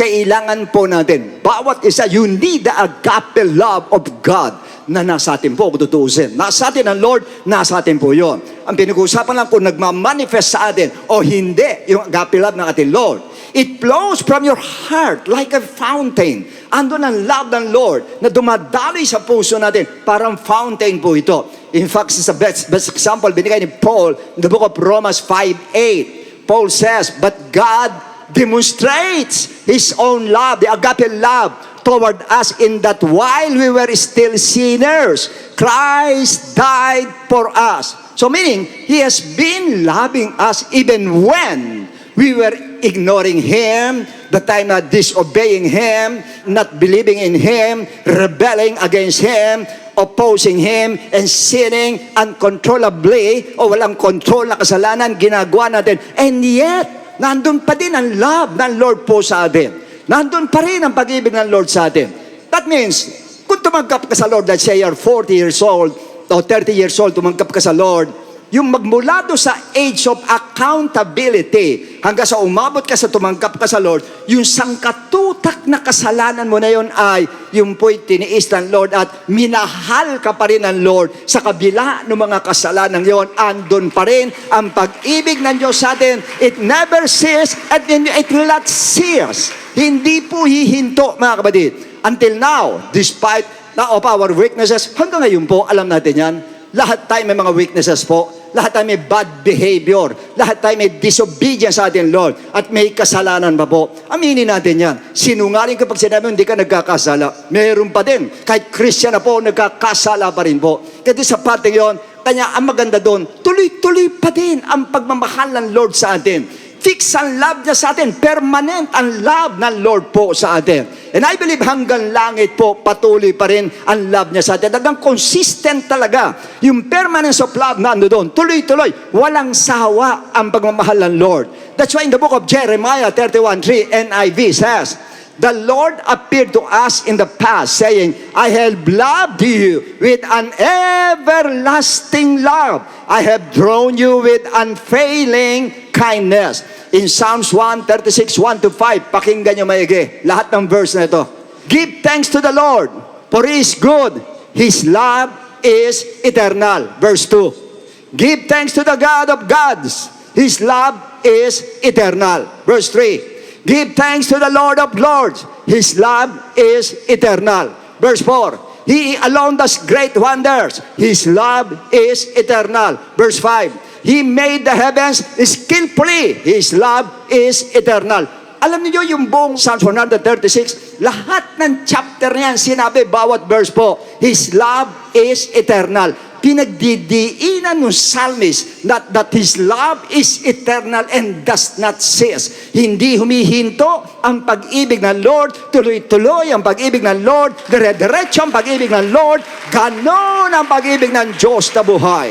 po natin. Bawat isa, you need the agape love of God na nasa atin po, kung tutuusin. Nasa atin ang Lord, nasa atin po yun. Ang pinag-uusapan lang kung nagmamanifest sa atin o hindi yung agape love ng ating Lord. It flows from your heart like a fountain. Andun ang love ng Lord na dumadaloy sa puso natin. Parang fountain po ito. In fact, sa best example, binigay ni Paul in the book of Romans 5:8. Paul says, but God demonstrates His own love, the agape love, toward us in that while we were still sinners, Christ died for us. So meaning, He has been loving us even when we were ignoring Him, the time na disobeying Him, not believing in Him, rebelling against Him, opposing Him, and sinning uncontrollably, o walang control na kasalanan, ginagawa natin. And yet, nandun pa din ang love ng Lord po sa atin. Nandun pa rin ang pag-ibig ng Lord sa atin. That means, kung tumanggap ka sa Lord, let's say you're 40 years old, o 30 years old, tumanggap ka sa Lord, yung magmula do sa age of accountability hanggang sa umabot ka sa tumanggap ka sa Lord, yung sangkatutak na kasalanan mo na yon ay yung po'y tiniis ng Lord at minahal ka pa rin ng Lord sa kabila ng mga kasalanan yon. Andun pa rin ang pag-ibig ng Diyos sa atin. It never ceases and it will not cease. Hindi po hihinto, mga kapatid. Until now, despite of our weaknesses, hanggang ngayon po, alam natin yan, lahat tayo may mga weaknesses po. Lahat tayo may bad behavior. Lahat tayo may disobedience sa atin, Lord. At may kasalanan pa po. Aminin natin yan. Sinungaling kapag sinabi mo, hindi ka nagkakasala. Meron pa din. Kahit Christian na po, nagkakasala pa rin po. Kasi sa parte yon, kanya ang maganda doon, tuloy-tuloy pa din ang pagmamahal ng Lord sa atin. Fix ang love niya sa atin. Permanent ang love ng Lord po sa atin. And I believe hanggang langit po, patuloy pa rin ang love niya sa atin. Hanggang consistent talaga. Yung permanence of love na ando doon. Tuloy-tuloy. Walang sawa ang pagmamahal ng Lord. That's why in the book of Jeremiah 31:3, NIV says, the Lord appeared to us in the past, saying, I have loved you with an everlasting love. I have drawn you with unfailing kindness. In Psalms 136, 1-5, pakinggan nyo maigi. Lahat ng verse na ito. Give thanks to the Lord, for He is good. His love is eternal. Verse 2. Give thanks to the God of gods. His love is eternal. Verse 3. Give thanks to the Lord of lords. His love is eternal. Verse 4. He alone does great wonders. His love is eternal. Verse 5. He made the heavens skillfully. His love is eternal. Alam niyo yung buong Psalms 136, lahat ng chapter niyan, sinabi bawat verse po, His love is eternal. Pinagdidiinan ng psalmist that His love is eternal and does not cease. Hindi humihinto ang pag-ibig ng Lord, tuloy-tuloy ang pag-ibig ng Lord, dire-diretso ang pag-ibig ng Lord, ganon ang pag-ibig ng Diyos na buhay.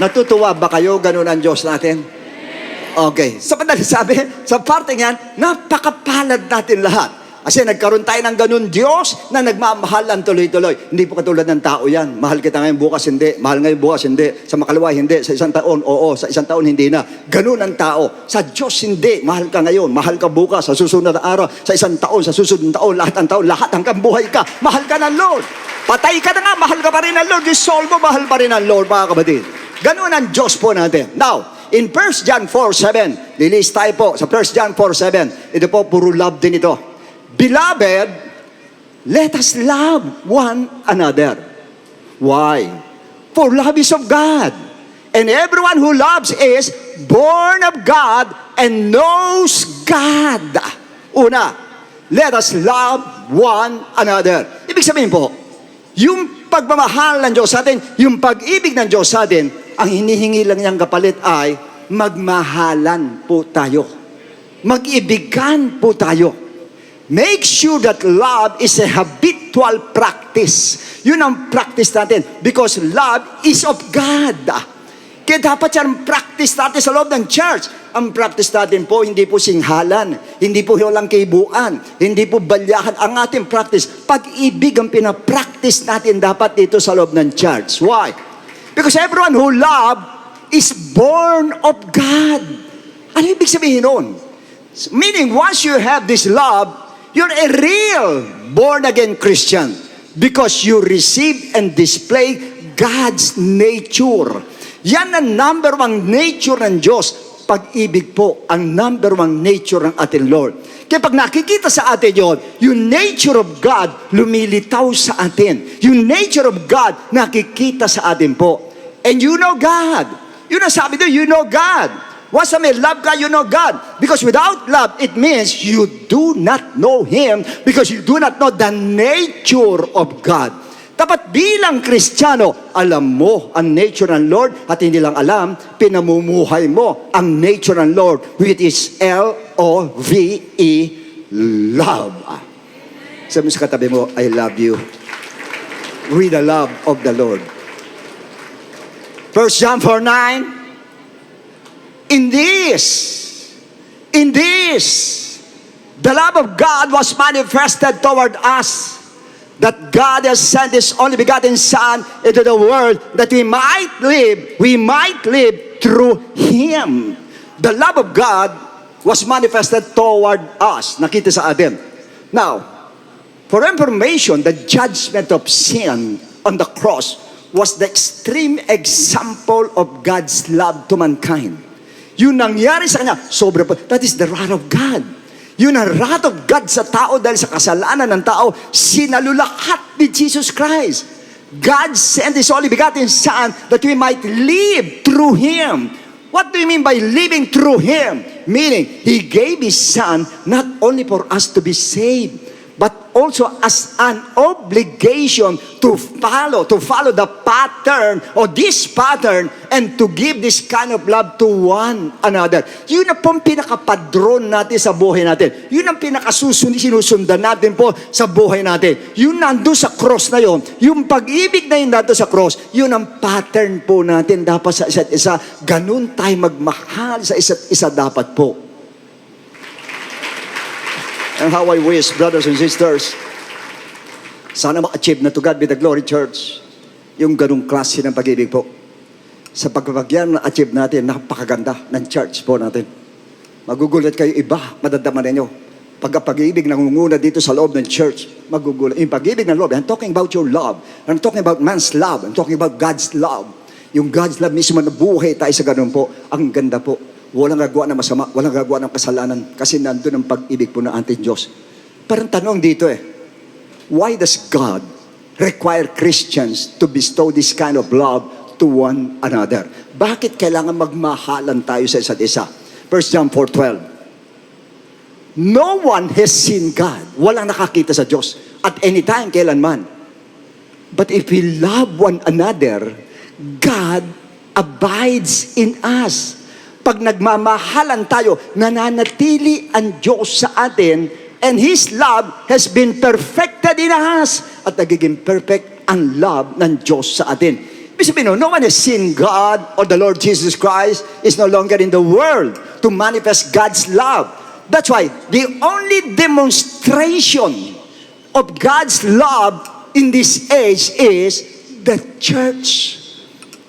Natutuwa ba kayo? Ganon ang Diyos natin? Okay. Sa padali sabi, sa parte niyan, napakapalad natin lahat. Kasi nagkaroon tayo ng ganun Diyos na nagmamahalan tuloy-tuloy. Hindi po katulad ng tao yan. Mahal kita ngayon, bukas hindi. Mahal ngayon, bukas hindi. Sa makalawa, hindi. Sa isang taon, oo. Sa isang taon, hindi na. Ganun ang tao. Sa Diyos, hindi. Mahal ka ngayon. Mahal ka bukas. Sa susunod na araw. Sa isang taon, sa susunod na taon. Lahat ng taon, lahat hanggang buhay ka. Mahal ka ng Lord. Patay ka na nga. Mahal ka pa rin ng Lord. Yung soul mo, mahal pa rin ng Lord, mga kapatid. Ganun ang Diyos po natin. Now, in 1 John 4:7, release tayo po sa 1 John 4:7. Ito po, puro love din ito. Beloved, let us love one another. Why? For love is of God. And everyone who loves is born of God and knows God. Una, let us love one another. Ibig sabihin po, yung pagmamahal ng Diyos sa atin, yung pag-ibig ng Diyos sa atin, ang hinihingi lang niyang kapalit ay magmahalan po tayo. Mag-ibigan po tayo. Make sure that love is a habitual practice. Yun ang practice natin because love is of God. Kaya dapat yan practice natin sa loob ng church. Ang practice natin po, hindi po singhalan, hindi po walang kaibuan, hindi po balyahan. Ang ating practice, pag-ibig ang pinapractice natin dapat dito sa loob ng church. Why? Because everyone who loves is born of God. Ano ibig sabihin nun? Meaning, once you have this love, you're a real born-again Christian because you receive and display God's nature. Yan ang number one nature ng Diyos. pag-ibig po ang number one nature ng ating Lord. Kaya pag nakikita sa atin yon, yung nature of God lumilitaw sa atin. Yung nature of God nakikita sa atin po. And you know God. Yun ang sabi doon, you know God. Once may love God, you know God. Because without love, it means you do not know Him because you do not know the nature of God. Dapat bilang Kristiyano, alam mo ang nature ng Lord at hindi lang alam, pinamumuhay mo ang nature ng Lord, which is L-O-V-E, love. Sabi mo sa katabi mo, I love you. With the love of the Lord. 1 John 4:9, In this, the love of God was manifested toward us, that God has sent His only begotten Son into the world that we might live through Him. The love of God was manifested toward us. Nakita sa atin. Now, for information, the judgment of sin on the cross was the extreme example of God's love to mankind. Yun nangyari sa Kanya, sobra po. That is the wrath of God. Yun ang wrath of God sa tao dahil sa kasalanan ng tao, sinalulakat ni Jesus Christ. God sent His only begotten Son that we might live through Him. What do you mean by living through Him? Meaning, He gave His Son not only for us to be saved, but also as an obligation to follow the pattern or this pattern and to give this kind of love to one another. Yun ang pong pinakapadron natin sa buhay natin. Yun ang sinusundan natin po sa buhay natin. Yun nandun sa cross na yun. Yung pag-ibig na yun nandun sa cross, yun ang pattern po natin dapat sa isa't isa. Ganun tayo magmahal sa isa't isa dapat po. And how I wish, brothers and sisters, sana ma-achieve na to God be the glory, church, yung ganung klase ng pag-ibig po. Sa pagpapagyan na-achieve natin, napakaganda ng church po natin. Magugulat kayo iba, madadama ninyo. Pag-ibig nangunguna dito sa loob ng church, magugulat. Yung pag-ibig ng love, I'm talking about your love. I'm talking about man's love. I'm talking about God's love. Yung God's love mismo na buhay tayo sa ganun po. Ang ganda po. Walang gagawa ng masama, walang gagawa ng kasalanan kasi nandun ang pag-ibig po ng ating Diyos. Parang tanong dito why does God require Christians to bestow this kind of love to one another? Bakit kailangan magmahalan tayo sa isa't isa? 1 John 4:12. No one has seen God. Walang nakakita sa Diyos at any time, kailanman. But if we love one another, God abides in us. Pag nagmamahalan tayo, nananatili ang Diyos sa atin and His love has been perfected in us at nagiging perfect ang love ng Diyos sa atin. Ibig sabihin, no one has seen God or the Lord Jesus Christ is no longer in the world to manifest God's love. That's why the only demonstration of God's love in this age is the church.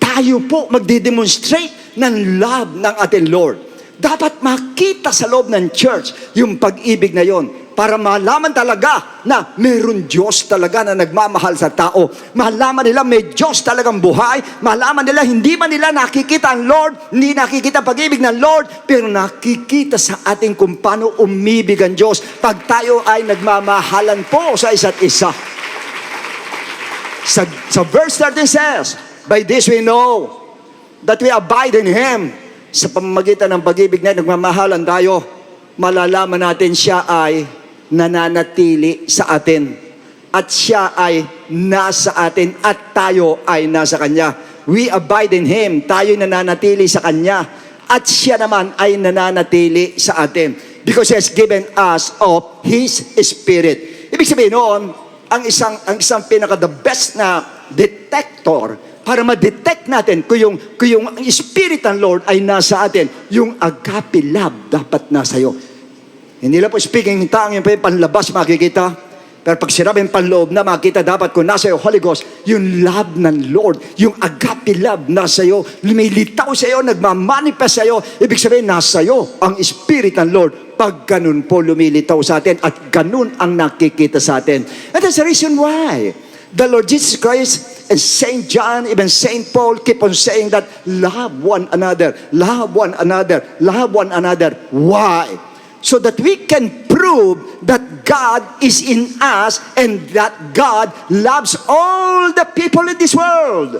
Tayo po magdidemonstrate ng love ng ating Lord. Dapat makita sa loob ng church yung pag-ibig na yon para malaman talaga na mayroon Diyos talaga na nagmamahal sa tao. Malaman nila may Diyos talagang buhay. Malaman nila hindi man nila nakikita ang Lord, hindi nakikita pag-ibig ng Lord, pero nakikita sa ating kung paano umibig ang Diyos pag tayo ay nagmamahalan po sa isa't isa. Sa verse 13 says, by this we know that we abide in Him. Sa pamamagitan ng pag-ibig na nagmamahalan tayo, malalaman natin siya ay nananatili sa atin. At siya ay nasa atin at tayo ay nasa Kanya. We abide in Him. Tayo nananatili sa Kanya. At siya naman ay nananatili sa atin. Because He has given us of His Spirit. Ibig sabihin noon, ang isang pinaka-the best na detector para ma-detect natin kung yung Spirit ng Lord ay nasa atin, yung agape love dapat nasa iyo. Hindi lang po speaking in tongue, yung panlabas makikita, pero pag sinabing panloob na makikita, dapat kung nasa iyo, Holy Ghost, yung love ng Lord, yung agape love nasa iyo, lumilitaw sa iyo, nagmamanifest sa iyo, ibig sabihin nasa iyo ang Spirit ng Lord. Pag ganun po lumilitaw sa atin at ganun ang nakikita sa atin. And that's the reason why the Lord Jesus Christ and Saint John, even Saint Paul keep on saying that love one another, love one another, love one another. Why? So that we can prove that God is in us and that God loves all the people in this world.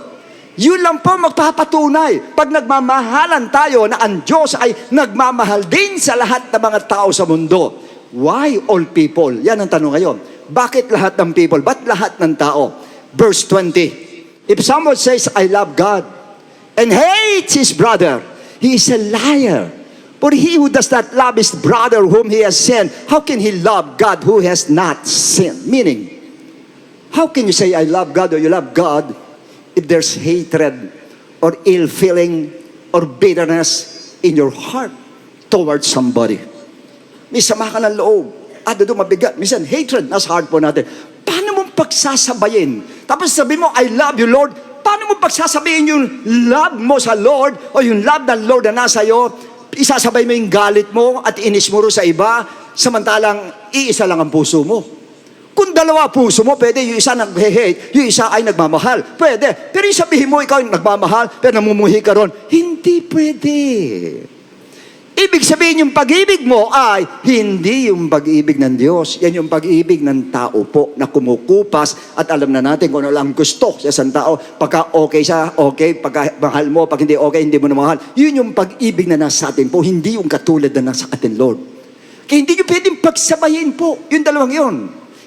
Yun lang po magpapatunay. Pag nagmamahalan tayo na ang Diyos ay nagmamahal din sa lahat ng mga tao sa mundo. Why all people? Yan ang tanong ngayon. Bakit lahat ng people? Ba't lahat ng tao? Verse 20. If someone says, I love God and hates his brother, he is a liar. For he who does not love his brother whom he has sent, how can he love God who has not sinned? Meaning, how can you say, I love God or you love God if there's hatred or ill feeling or bitterness in your heart towards somebody? May sama ka ng loob. Doon mabigat. Minsan, hatred nasa heart po natin. Paano mong pagsasabayin? Tapos sabi mo, I love you, Lord. Paano mo pagsasabihin yung love mo sa Lord o yung love ng Lord na nasa iyo? Isasabay mo yung galit mo at inis mo ro sa iba, samantalang iisa lang ang puso mo. Kung dalawa puso mo, pwede yung isa nag-hate, yung isa ay nagmamahal. Pwede. Pero sabihin mo ikaw yung nagmamahal, pero namumuhi ka ron. Hindi pwede. Ibig sabihin yung pag-ibig mo ay hindi yung pag-ibig ng Diyos. Yan yung pag-ibig ng tao po na kumukupas at alam na natin kung ano lang gusto sa isang tao. Pagka okay siya, okay. Pagka mahal mo, pag hindi okay, hindi mo na mahal. Yun yung pag-ibig na nasa atin po. Hindi yung katulad na nasa atin, Lord. Kaya hindi nyo pwedeng pagsabayin po. Yung dalawang yun.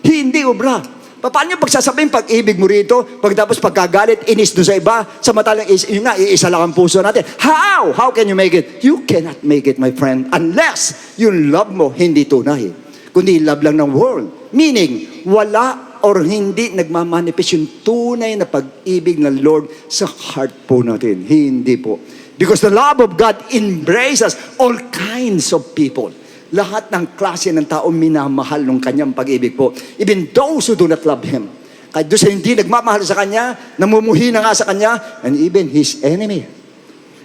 Hindi obra. Paano yung pagsasabihin pag-ibig mo rito, pagtapos pagkagalit, inis doon sa iba, samantalang yun nga, iisa lang ang puso natin. How? How can you make it? You cannot make it, my friend, unless yung love mo hindi tunay, kundi love lang ng world. Meaning, wala or hindi nagmamanifest yung tunay na pag-ibig ng Lord sa heart po natin. Hindi po. Because the love of God embraces all kinds of people. Lahat ng klase ng tao minamahal ng kanyang pag-ibig po. Even those who do not love Him. Kahit doon sa hindi nagmamahal sa Kanya, namumuhi na nga sa Kanya, and even His enemy.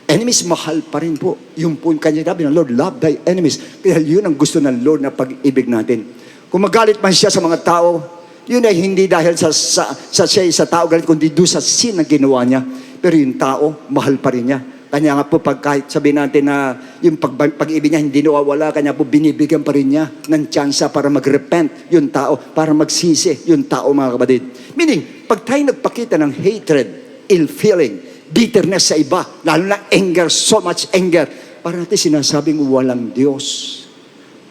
Enemies, mahal pa rin po. Yung po yung Kanya sabi ng Lord, love thy enemies. Kaya yun ang gusto ng Lord na pag-ibig natin. Kung magalit man siya sa mga tao, yun ay hindi dahil sa tao galit, kundi doon sa sin na ginawa niya. Pero yung tao, mahal pa rin niya. Kanya nga po, pag kahit sabihin natin na yung pag-ibig niya hindi nawawala, kanya po binibigyan pa rin niya ng tsansa para mag-repent yung tao, para magsisi yung tao, mga kapatid. Meaning, pag tayo nagpakita ng hatred, ill feeling, bitterness sa iba, lalo na anger, so much anger, para natin sinasabing walang Diyos.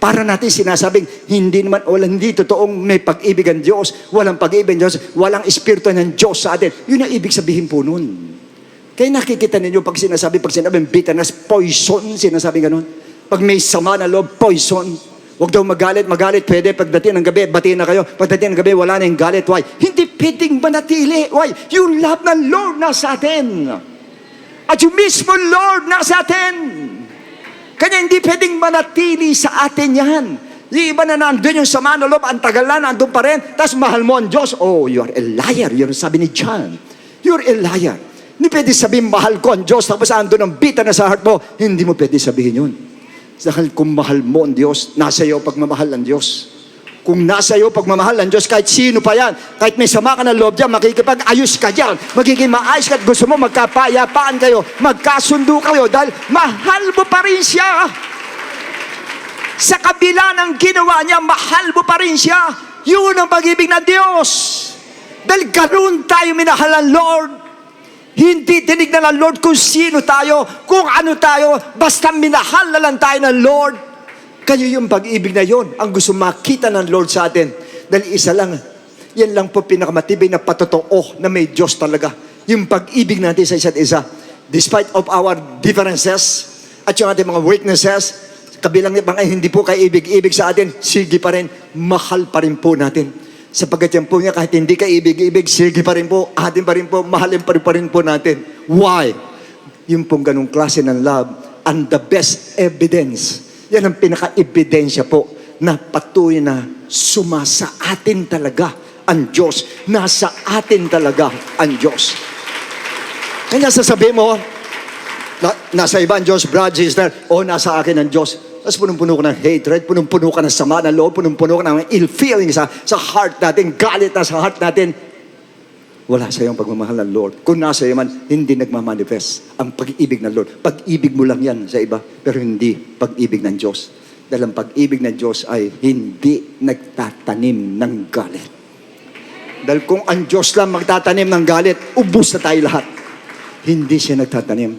Para natin sinasabing hindi totoong may pag-ibig ang Diyos, walang pag-ibig ang Diyos, walang espiritu ng Diyos sa atin. Yun ang ibig sabihin po nun. Kaya nakikita ninyo pag sinasabi bitterness, poison, sinasabi ganun. Pag may sama na loob, poison. Huwag daw magalit, pwede. Pagdating ng gabi, batiin na kayo. Pagdating ng gabi, wala na yung galit. Why? Hindi pwedeng manatili. Why? Yung love ng Lord nasa atin. At yung mismo Lord nasa atin. Kanya hindi pwedeng manatili sa atin yan. Yung iba na nandun yung sama na loob, ang tagal na, nandun pa rin. Tapos mahal mo ang Diyos. Oh, you are a liar. Yun sabi ni John. You're a liar. Hindi pwede sabihin, mahal ko ang Diyos, tapos ando ng bitter na sa heart mo. Hindi mo pwede sabihin yun. Dahil kung mahal mo ang Diyos, nasa iyo pagmamahal ng Diyos. Kung nasa iyo pagmamahal ng Diyos, kahit sino pa yan, kahit may sama ka ng loob dyan, makikipag-ayos ka dyan, magiging maayos ka at gusto mo magkapayapaan kayo, magkasundo kayo, dahil mahal mo pa rin siya. Sa kabila ng ginawa niya, mahal mo pa rin siya. Yun ang pag-ibig ng Diyos. Dahil ganoon tayo minahal ng Lord. Hindi tinignan ng Lord kung sino tayo, kung ano tayo, basta minahal na lang tayo ng Lord. Kayo yung pag-ibig na yon ang gusto makita ng Lord sa atin. Dahil isa lang, yan lang po pinakamatibay na patotoo na may Diyos talaga. Yung pag-ibig natin sa isa't isa. Despite of our differences at yung ating mga weaknesses, kabilang mga hindi po kayo ibig-ibig sa atin, sige pa rin, mahal pa rin po natin. Sapagkat yan po niya, kahit hindi ka ibig-ibig, sige pa rin po, atin pa rin po, mahalin pa rin po natin. Why? Yung pong ganong klase ng love, and the best evidence, yan ang pinaka-ebidensya po, na patuloy na sumasa atin talaga ang Diyos. Nasa atin talaga ang Diyos. Kaya sasabihin mo, nasa iba ang Diyos, brother, sister, o nasa akin ang Diyos. Tapos punong-puno ka ng hatred, punong-puno ka ng sama ng loob, punong-puno ka ng ill feelings sa heart natin, galit na sa heart natin. wala sa iyo ang pagmamahal ng Lord. Kung nasa iyo man, hindi nagmamanifest ang pag-ibig ng Lord. Pag-ibig mo lang yan sa iba, pero hindi pag-ibig ng Diyos. Dahil ang pag-ibig ng Diyos ay hindi nagtatanim ng galit. Dahil kung ang Diyos lang magtatanim ng galit, ubus na tayo lahat. Hindi siya nagtatanim.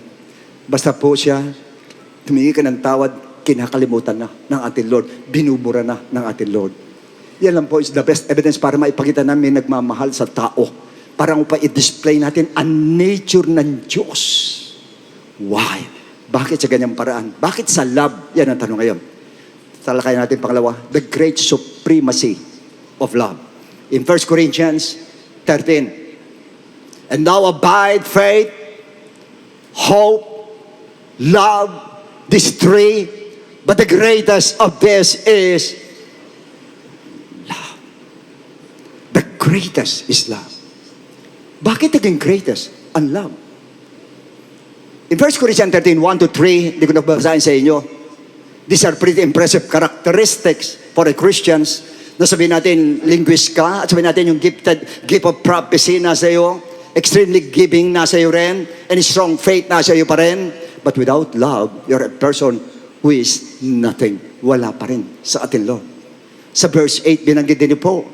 Basta po siya, tumingi ka ng tawad, kinakalimutan na ng ating Lord. Binubura na ng ating Lord. Yan lang po is the best evidence para maipakita namin nagmamahal sa tao. Para mo pa i-display natin ang nature ng Diyos. Why? Bakit sa ganyang paraan? Bakit sa love? Yan ang tanong ngayon. Talakayan natin pangalawa, the great supremacy of love. In 1 Corinthians 13, and now abide faith, hope, love, these three, but the greatest of this is love. The greatest is love. Bakit naging greatest? Ang love. In 1 Corinthians 13, 1-3, hindi ko nababasahin sa inyo. These are pretty impressive characteristics for the Christians. Nasabihin natin, linguist ka, at sabihin natin yung gift of prophecy nasa iyo, extremely giving nasa iyo rin, and strong faith nasa iyo pa rin. But without love, you're a person who is nothing. Wala pa rin sa ating Lord. Sa verse 8, binanggit din po,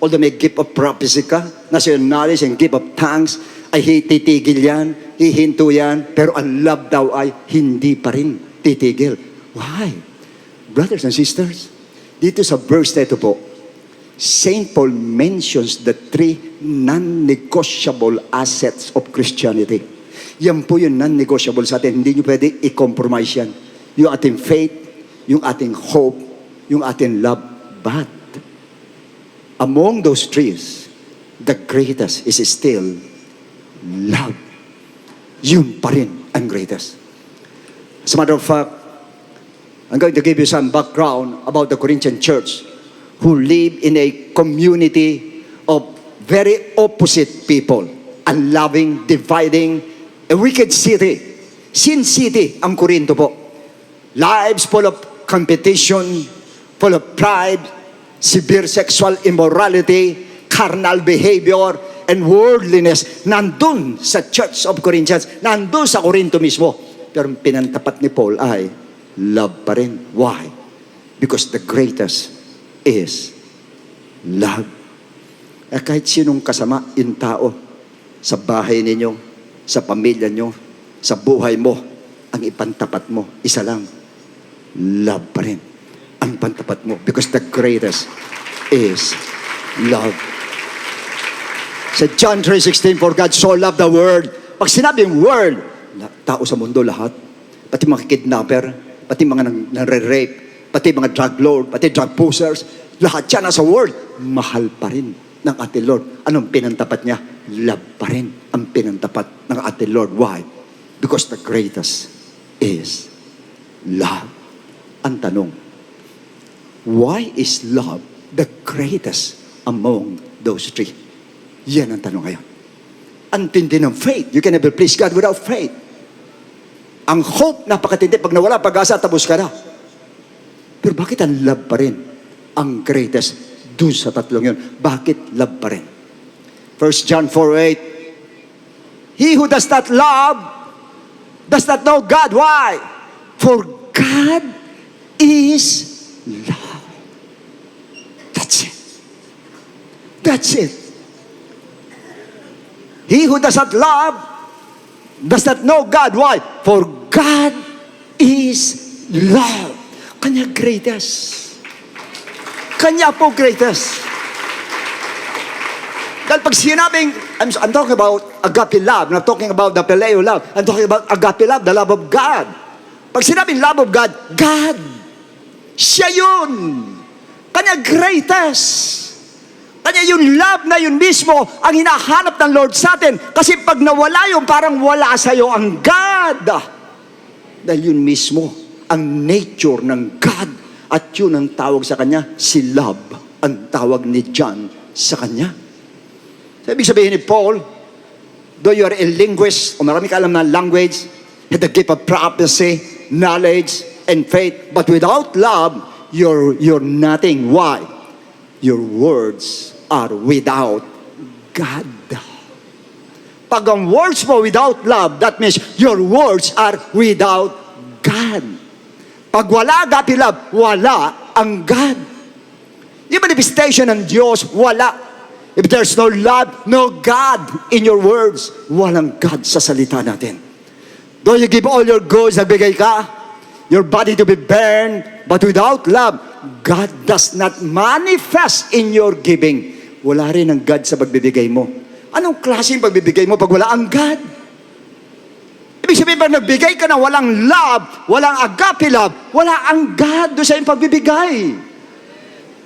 although may gift of prophecy ka, nasa yung knowledge and gift of tongues, ay titigil yan, hihinto yan, pero ang love daw ay hindi pa rin titigil. Why? Brothers and sisters, dito sa verse na ito po, St. Paul mentions the three non-negotiable assets of Christianity. Yan po yung non-negotiable sa atin. Hindi nyo pwede i-compromise yan. Yung ating faith, yung ating hope, yung ating love. But, among those trees, the greatest is still love. Yun pa rin ang greatest. As a matter of fact, I'm going to give you some background about the Corinthian church who live in a community of very opposite people. Unloving, dividing, a wicked city. Sin city ang Corinto po. Lives full of competition, full of pride, severe sexual immorality, carnal behavior, and worldliness. Nandun sa Church of Corinthians, nandun sa Corinto mismo. Pero pinantapat ni Paul ay love pa rin. Why? Because the greatest is love. Kahit sinong kasama yung tao sa bahay ninyo, sa pamilya nyo, sa buhay mo, ang ipantapat mo, isa lang, love pa rin ang pantapat mo. Because the greatest is love. Sa John 3:16, for God so loved the world. Pag sinabing world, tao sa mundo lahat, pati mga kidnapper, pati mga nare-rape, pati mga drug lord, pati drug pushers, lahat yan nasa world. Mahal pa rin ng ating Lord. Anong pinantapat niya? Love pa rin ang pinantapat ng ating Lord. Why? Because the greatest is love. Ang tanong, why is love the greatest among those three? Yan ang tanong ngayon. Ang tindi ng faith. You can never please God without faith. Ang hope, napakatindi. Pag nawala pag-asa, tapos ka na. Pero bakit ang love pa rin ang greatest dun sa tatlong yun? Bakit love pa rin? 1 John 4:8, he who does not love does not know God. Why? For God is love. That's it. That's it. He who does not love does not know God. Why? For God is love. Kanya greatest. Kanya po greatest. Dahil pag sinabing, I'm talking about agape love, I'm not talking about the phileo love, I'm talking about agape love, the love of God. Pag sinabing love of God, God, siya yun. Kanya greatest. Kanya yung love na yun mismo ang hinahanap ng Lord sa atin. Kasi pag nawala yun, parang wala sa'yo ang God. Dahil yun mismo ang nature ng God. At yun ang tawag sa kanya, si love. Ang tawag ni John sa kanya. So, ibig sabihin ni Paul, though you are a linguist, o marami ka alam na language, had the gift of prophecy, knowledge, and faith, but without love, you're nothing. Why? Your words are without God. Pag ang words mo without love, that means your words are without God. Pag wala agape love, wala ang God. Yung manifestation ng Diyos, wala. If there's no love, no God in your words, walang God sa salita natin. Though you give all your goods, nagbigay ka, your body to be burned, but without love, God does not manifest in your giving. Wala rin ang God sa pagbibigay mo. Anong klaseng pagbibigay mo pag wala ang God? Ibig sabihin, pag nagbigay ka na walang love, walang agape love, wala ang God doon sa iyong pagbibigay.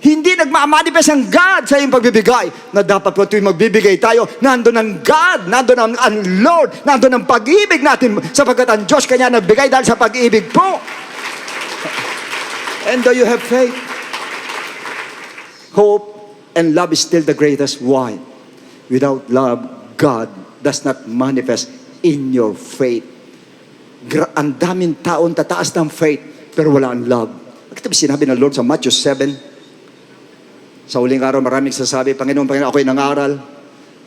Hindi nagmamanifest ang God sa iyong pagbibigay. Na dapat po tuwing magbibigay tayo, nandun ang God, nandun ang Lord, nandun ang pag-ibig natin, sapagkat ang Diyos kanya nagbigay dahil sa pag-ibig po. And do you have faith? Hope and love is still the greatest. Why? Without love, God does not manifest in your faith. Ang daming taon tataas ng faith, pero wala ang love. Bakit sinabi ng Lord sa Matthew 7? Sa huling araw, maraming sasabi, Panginoon, ako'y nangaral,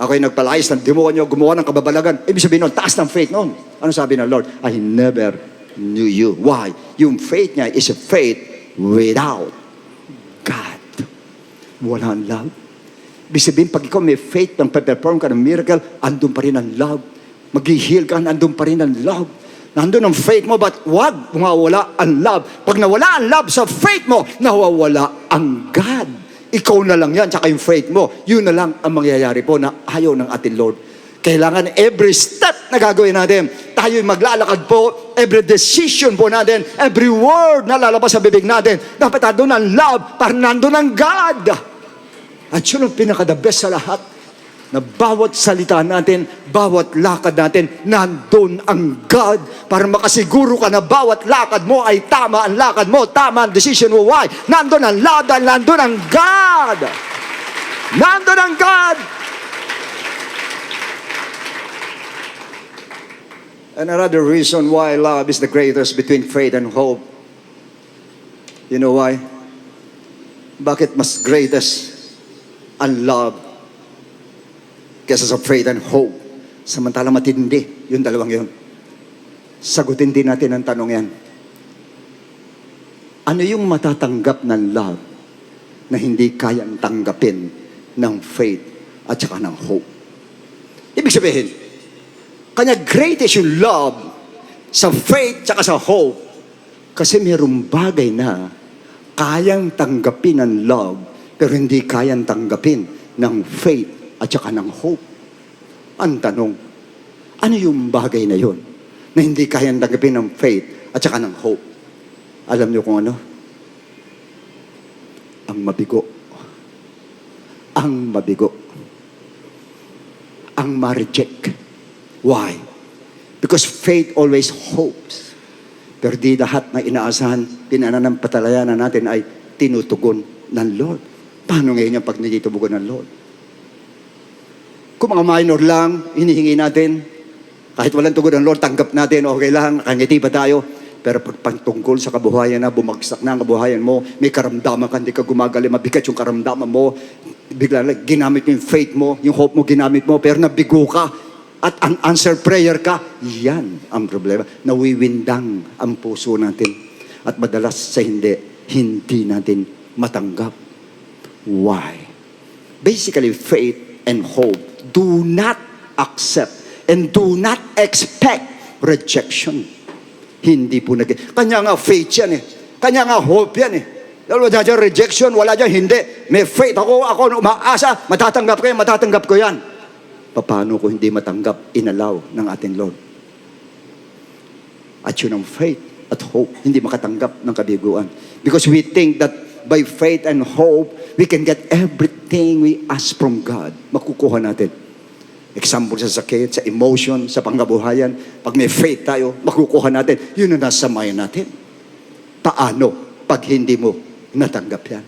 ako'y nagpalayas ng demonyo, gumawa ng kababalagan. Ibig sabihin nun, taas ng faith noon. Ano sabi ng Lord? I never knew you. Why? Yung faith niya is a faith without God. Wala ang love. Ibig sabihin, pag ikaw may faith, nang perform ka ng miracle, andun pa rin ang love. Mag-heal ka, andun pa rin ang love. Nandun ang faith mo, but wag mawawala ang love. Pag nawala ang love sa faith mo, nawawala ang God. Ikaw na lang yan, tsaka yung faith mo. Yun na lang ang mangyayari po na ayaw ng ating Lord. Kailangan every step na gagawin natin, tayo maglalakad po, every decision po natin, every word na lalabas sa bibig natin, dapat nandun ang love, para nandun ang God. At yun ang pinaka-the best sa lahat, na bawat salita natin, bawat lakad natin, nandun ang God, para makasiguro ka na bawat lakad mo ay tama ang lakad mo, tama ang decision mo. Why? Nandun ang love, dahil nandun ang God. Nandun ang God. And another reason why love is the greatest between faith and hope. You know why? Bakit mas greatest ang love kesa sa faith and hope? Samantalang matindi yung dalawang yun. Sagutin din natin ang tanong yan. Ano yung matatanggap ng love na hindi kayang tanggapin ng faith at saka ng hope? Ibig sabihin, kanya greatest yung love sa faith at sa hope, kasi mayroong bagay na kayang tanggapin ng love pero hindi kayang tanggapin ng faith at saka ng hope. Ang tanong, ano yung bagay na yun na hindi kayang tanggapin ng faith at saka ng hope? Alam niyo kung ano? Ang mabigo. Ang mabigo. Ang ma-reject. Why? Because faith always hopes. Pero di lahat na inaasahan, pinananampatalayan na natin ay tinutugon ng Lord. Paano ngayon yung pag nagitubugon ng Lord? Kung mga minor lang, hinihingi natin, kahit walang tugon ng Lord, tanggap natin, okay lang, nakangiti pa tayo. Pero pag pantungkol sa kabuhayan na, bumagsak na ang kabuhayan mo, may karamdaman ka, hindi ka gumagali, mabigat yung karamdaman mo, bigla lang, ginamit mo yung faith mo, yung hope mo ginamit mo, pero nabigo ka, at unanswered prayer ka, yan ang problema. Nawiwindang ang puso natin. At madalas sa hindi natin matanggap. Why? Basically, faith and hope do not accept and do not expect rejection. Hindi po kanya nga faith yan eh. Kanya nga hope yan eh. Wala dyan rejection, wala dyan hindi. May faith ako umaasa, matatanggap ko yan. Paano ko hindi matanggap, inalaw ng ating Lord? At yun ang faith at hope, hindi makatanggap ng kabiguan. Because we think that by faith and hope, we can get everything we ask from God. Makukuha natin. Example sa sakit, sa emotion, sa pangkabuhayan. Pag may faith tayo, makukuha natin. Yun ang nasa mayan natin. Paano pag hindi mo natanggap yan?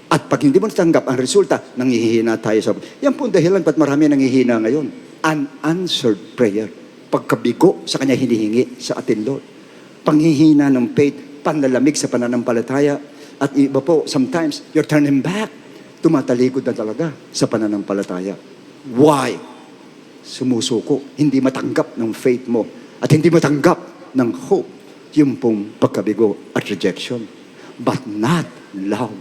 At pag hindi mo natanggap, ang resulta, nanghihina tayo sa... Yan po ang dahilan ba't marami nanghihina ngayon. Unanswered prayer. Pagkabigo sa kanya hinihingi sa atin, Lord. Panghihina ng faith, panlalamig sa pananampalataya. At iba po, sometimes, you're turning back. Tumatalikod na talaga sa pananampalataya. Why? sumusuko, hindi matanggap ng faith mo, at hindi matanggap ng hope, yung pong pagkabigo at rejection. But not love.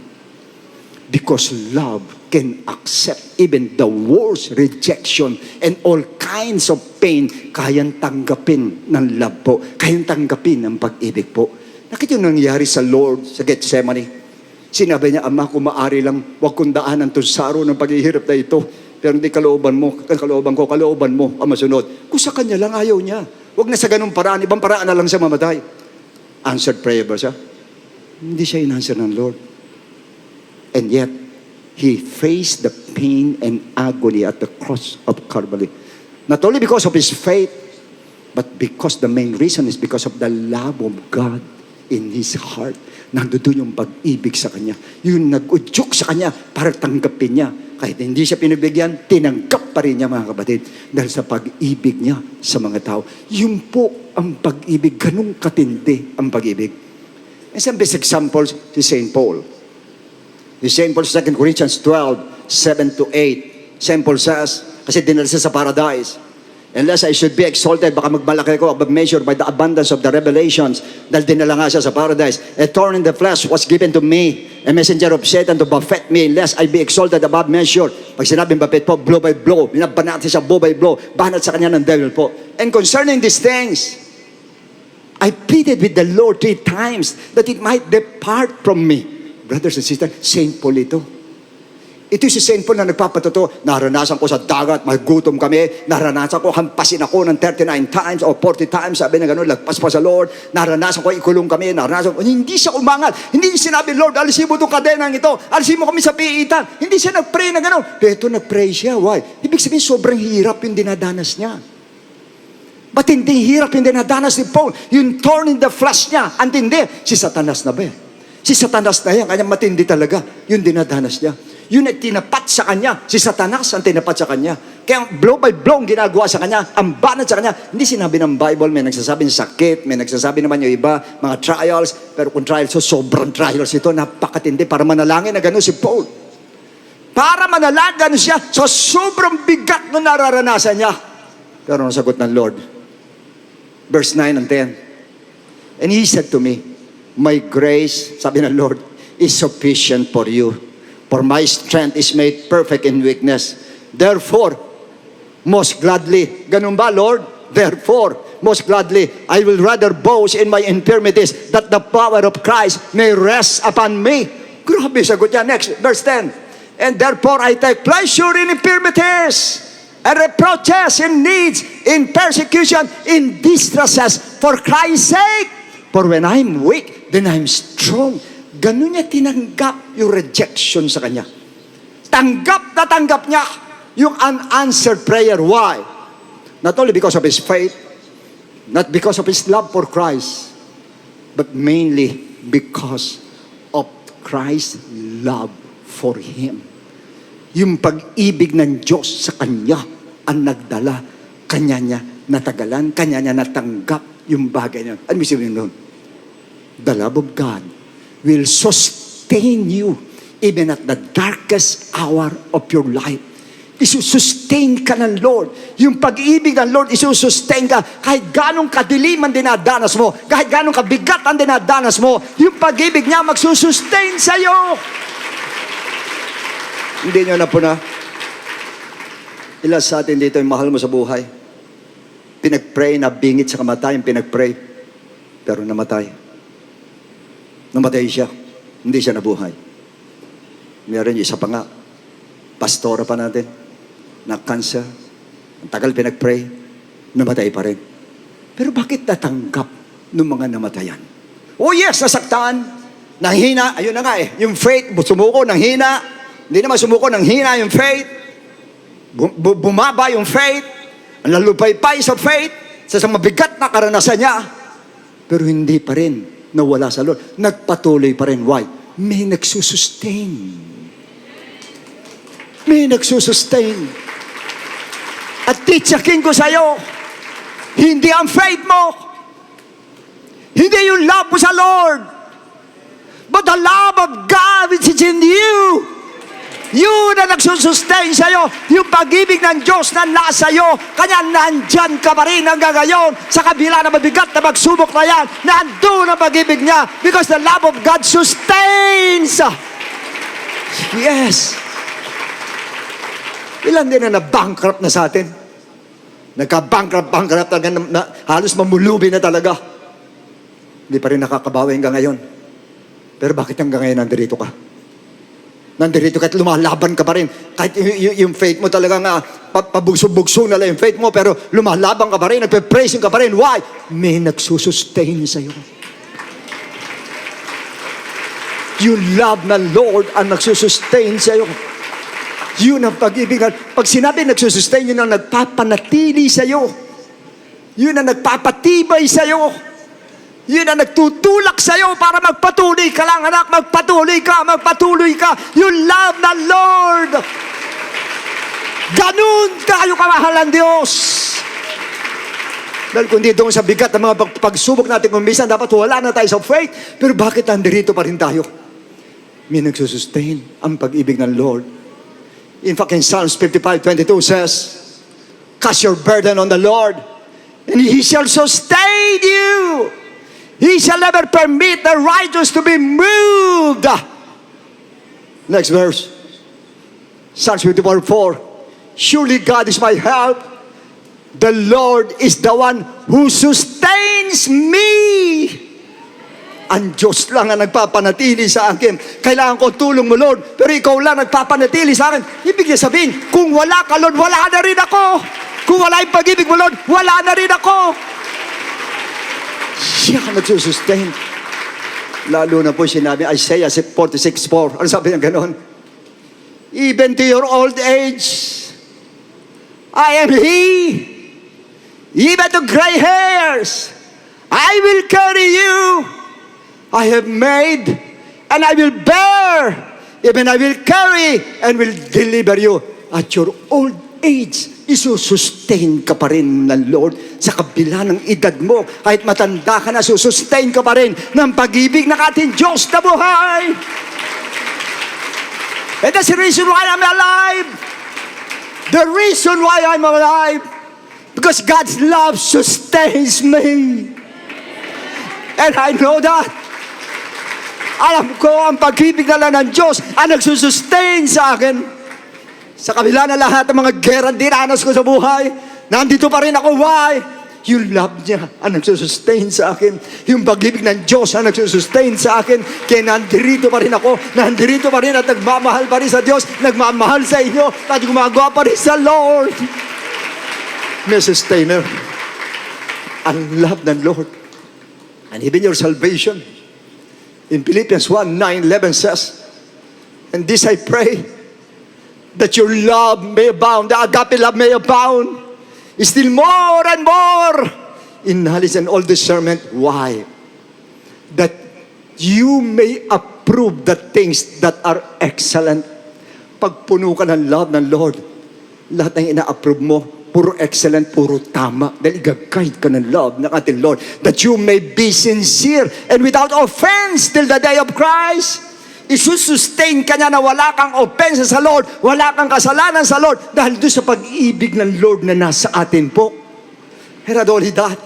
Because love can accept even the worst rejection and all kinds of pain. Kayang tanggapin ng love po. Kayang tanggapin ng pag-ibig po. Nakita yung nangyari sa Lord sa Gethsemane. Sinabi niya, Ama, kung maaari lang, huwag kong daanan itong saro ng paghihirap na ito. Pero hindi kalooban mo, kalooban mo ang masunod. Kung sa kanya lang, ayaw niya. Huwag na sa ganung paraan, ibang paraan na lang siya mamatay. Answered prayer ba siya? Hindi siya in-answer ng Lord. And yet, he faced the pain and agony at the cross of Calvary. Not only because of his faith, but because the main reason is because of the love of God in his heart. Nandoon yung pag-ibig sa kanya. Yung nag-udyok sa kanya para tanggapin niya. Kahit hindi siya pinibigyan, tinanggap pa rin niya, mga kapatid. Dahil sa pag-ibig niya sa mga tao. Yun po ang pag-ibig. Ganun katindi ang pag-ibig. And some best examples si St. Paul. Si St. Paul, 2 Corinthians 12, 7 to 8. St. Paul says, kasi dinala siya sa paradise. Unless I should be exalted, baka magmalaki ko above measure by the abundance of the revelations. Dahil dinala nga siya sa paradise. A thorn in the flesh was given to me, a messenger of Satan to buffet me, lest I be exalted above measure. Pag sinabing buffet po, blow by blow. Binabanat siya blow by blow. Banat sa kanya ng devil po. And concerning these things, I pleaded with the Lord 3 times that it might depart from me. Brothers and sisters, St. Paul ito. Ito si St. Paul na nagpapatotoo, naranasan ko sa dagat, magutom kami, naranasan ko, hampasin ako ng 39 times o 40 times, sabi na gano'n, lagpas pa sa Lord, naranasan ko, ikulong kami, naranasan ko, hindi siya umangal, hindi sinabi, Lord, alisin mo itong kadenang ito, alisin mo kami sa piitan, hindi siya nag-pray na gano'n. Ito nag-pray siya, why? Ibig sabihin, sobrang hirap yung dinadanas niya. Ba't hindi hirap yung dinadanas ni Paul? Yung thorn in the flesh niya, antindi, si Satanas na ba? Si Satanas na yan, kanya matindi talaga, yung dinadanas niya. Yun ay tinapat sa kanya. Si Satanas ang tinapat sa kanya. Kaya blow by blow ang ginagawa sa kanya, ang banat sa kanya. Hindi sinabi ng Bible, may nagsasabi ng sakit, may nagsasabi naman yung iba, mga trials. Pero kung trials, so sobrang trials ito, napakatindi para manalangin na gano'n si Paul. Para manalangin siya, so sobrang bigat na nararanasan niya. Pero nasagot ng Lord. Verse 9 and 10. And he said to me, my grace, sabi ng Lord, is sufficient for you. For my strength is made perfect in weakness. Therefore, most gladly, ganun ba, Lord? Therefore, most gladly, I will rather boast in my infirmities that the power of Christ may rest upon me. Grabe, sagot niya. Next, verse 10. And therefore, I take pleasure in infirmities, and reproaches, in needs, in persecution, in distresses, for Christ's sake. For when I'm weak, then I'm strong. Ganun niya tinanggap yung rejection sa kanya. Tanggap na tanggap niya yung unanswered prayer. Why? Not only because of his faith, not because of his love for Christ, but mainly because of Christ's love for him. Yung pag-ibig ng Diyos sa kanya ang nagdala. Kanya niya natagalan, kanya niya natanggap yung bagay niya. Ano ibig sabihin nun? The love of God will sustain you even at the darkest hour of your life. Isusustain ka ng Lord. Yung pag-ibig ng Lord, isusustain ka. Kahit ganong kadilim ang dinadanas mo, kahit ganong kabigat ang dinadanas mo, yung pag-ibig niya magsusustain sa'yo. Hindi nyo na po na. Ilan sa atin dito yung mahal mo sa buhay? Pinag-pray na bingit sa kamatayan, pinag-pray. Pero namatay. Namatay siya. Hindi siya nabuhay. Meron isa pa nga. Pastora pa natin. Na-cancer. Ang tagal pinag-pray. Namatay pa rin. Pero bakit natanggap ng mga namatayan? Oh yes, nasaktan. Nanghina. Ayun na nga eh. Yung faith, sumuko, nanghina. Hindi naman sumuko, nanghina yung faith. Bumaba yung faith. Ang lalupaypay sa faith. Sa mabigat na karanasan niya. Pero hindi pa rin nawala sa Lord. Nagpatuloy pa rin. Why? May nagsusustain. May nagsusustain. At titsakin ko sa'yo, hindi ang faith mo, hindi yung love mo sa Lord, but the love of God which is in you. Yun ang nagsusustain sa'yo. Yung pag-ibig ng Diyos na nasa iyo. Kaya nandyan ka pa rin hanggang ngayon. Sa kabila na mabigat na magsubok na yan, nandun ang pag-ibig niya. Because the love of God sustains. Yes. Ilan din na bankrupt na sa atin? Nagka-bankrupt talaga na halos mamulubi na talaga. Hindi pa rin nakakabawi hanggang ngayon. Pero bakit hanggang ngayon nandito ka? Nandito kahit lumalaban ka pa rin. Kahit yung faith mo talaga nga, pabugso-bugso na lang yung faith mo, pero lumalaban ka pa rin, nagpe-praising ka pa rin. Why? May nagsusustain sa'yo. You love na Lord ang nagsusustain sa'yo. Yun ang pag-ibig. Pag sinabi nagsusustain, yun ang nagpapanatili sa'yo. Yun ang nagpapatibay sa'yo. Yun ang nagtutulak sa'yo para magpatuloy ka lang, anak. Magpatuloy ka. You love the Lord. Ganun tayo kamahal ng Diyos. Dahil kundi doon sa bigat ng mga pagsubok natin kung minsan, dapat wala na tayo sa faith. Pero bakit nandito pa rin tayo? May nagsusustain ang pag-ibig ng Lord. In fact, in Psalms 55:22 says, cast your burden on the Lord, and He shall sustain you. He shall never permit the righteous to be moved. Next verse. Psalms 54:4. Surely God is my help. The Lord is the one who sustains me. Ang Diyos lang ang nagpapanatili sa akin. Kailangan ko tulong mo, Lord. Pero ikaw lang nagpapanatili sa akin. Ibig niya sabihin, kung wala ka, Lord, wala na rin ako. Kung wala yung pag-ibig mo, Lord, wala na rin ako. Siya ka nagsusustain. Lalo na po sinabi, Isaiah 46:4. Ano sabi niya ganon? Even to your old age, I am He. Even to gray hairs, I will carry you. I have made, and I will bear. Even I will carry, and will deliver you. At your old age, isusustain ka pa rin ng Lord sa kabila ng edad mo. Kahit matanda ka na, susustain ka pa rin ng pag-ibig ng ating Diyos na buhay. And that's the reason why I'm alive. The reason why I'm alive, because God's love sustains me. And I know that. Alam ko ang pag-ibig na lang ng Diyos ang nagsusustain sa akin. Sa kabila na lahat ng mga gera dinanas ko sa buhay, nandito pa rin ako. Why? Yung love niya ang nagsusustain sa akin. Yung pag-ibig ng Diyos ang nagsusustain sa akin. Kaya nandito pa rin ako. Nandito pa rin at nagmamahal pa rin sa Diyos. Nagmamahal sa inyo. At gumagawa pa rin sa Lord. May sustainer. Ang love ng Lord. And even your salvation. In Philippians 1:9-11 says, and this I pray, that your love may abound, the agape love may abound, still more and more in knowledge and all discernment. Why? That you may approve the things that are excellent. Pag puno ka ng love ng Lord, lahat ng ina-approve mo, puro excellent, puro tama. Dahil i-guide ka ng love ng ating Lord. That you may be sincere and without offense till the day of Christ. Isusustain ka niya na wala kang offense sa Lord, wala kang kasalanan sa Lord, dahil doon sa pag-ibig ng Lord na nasa atin po. And not only that,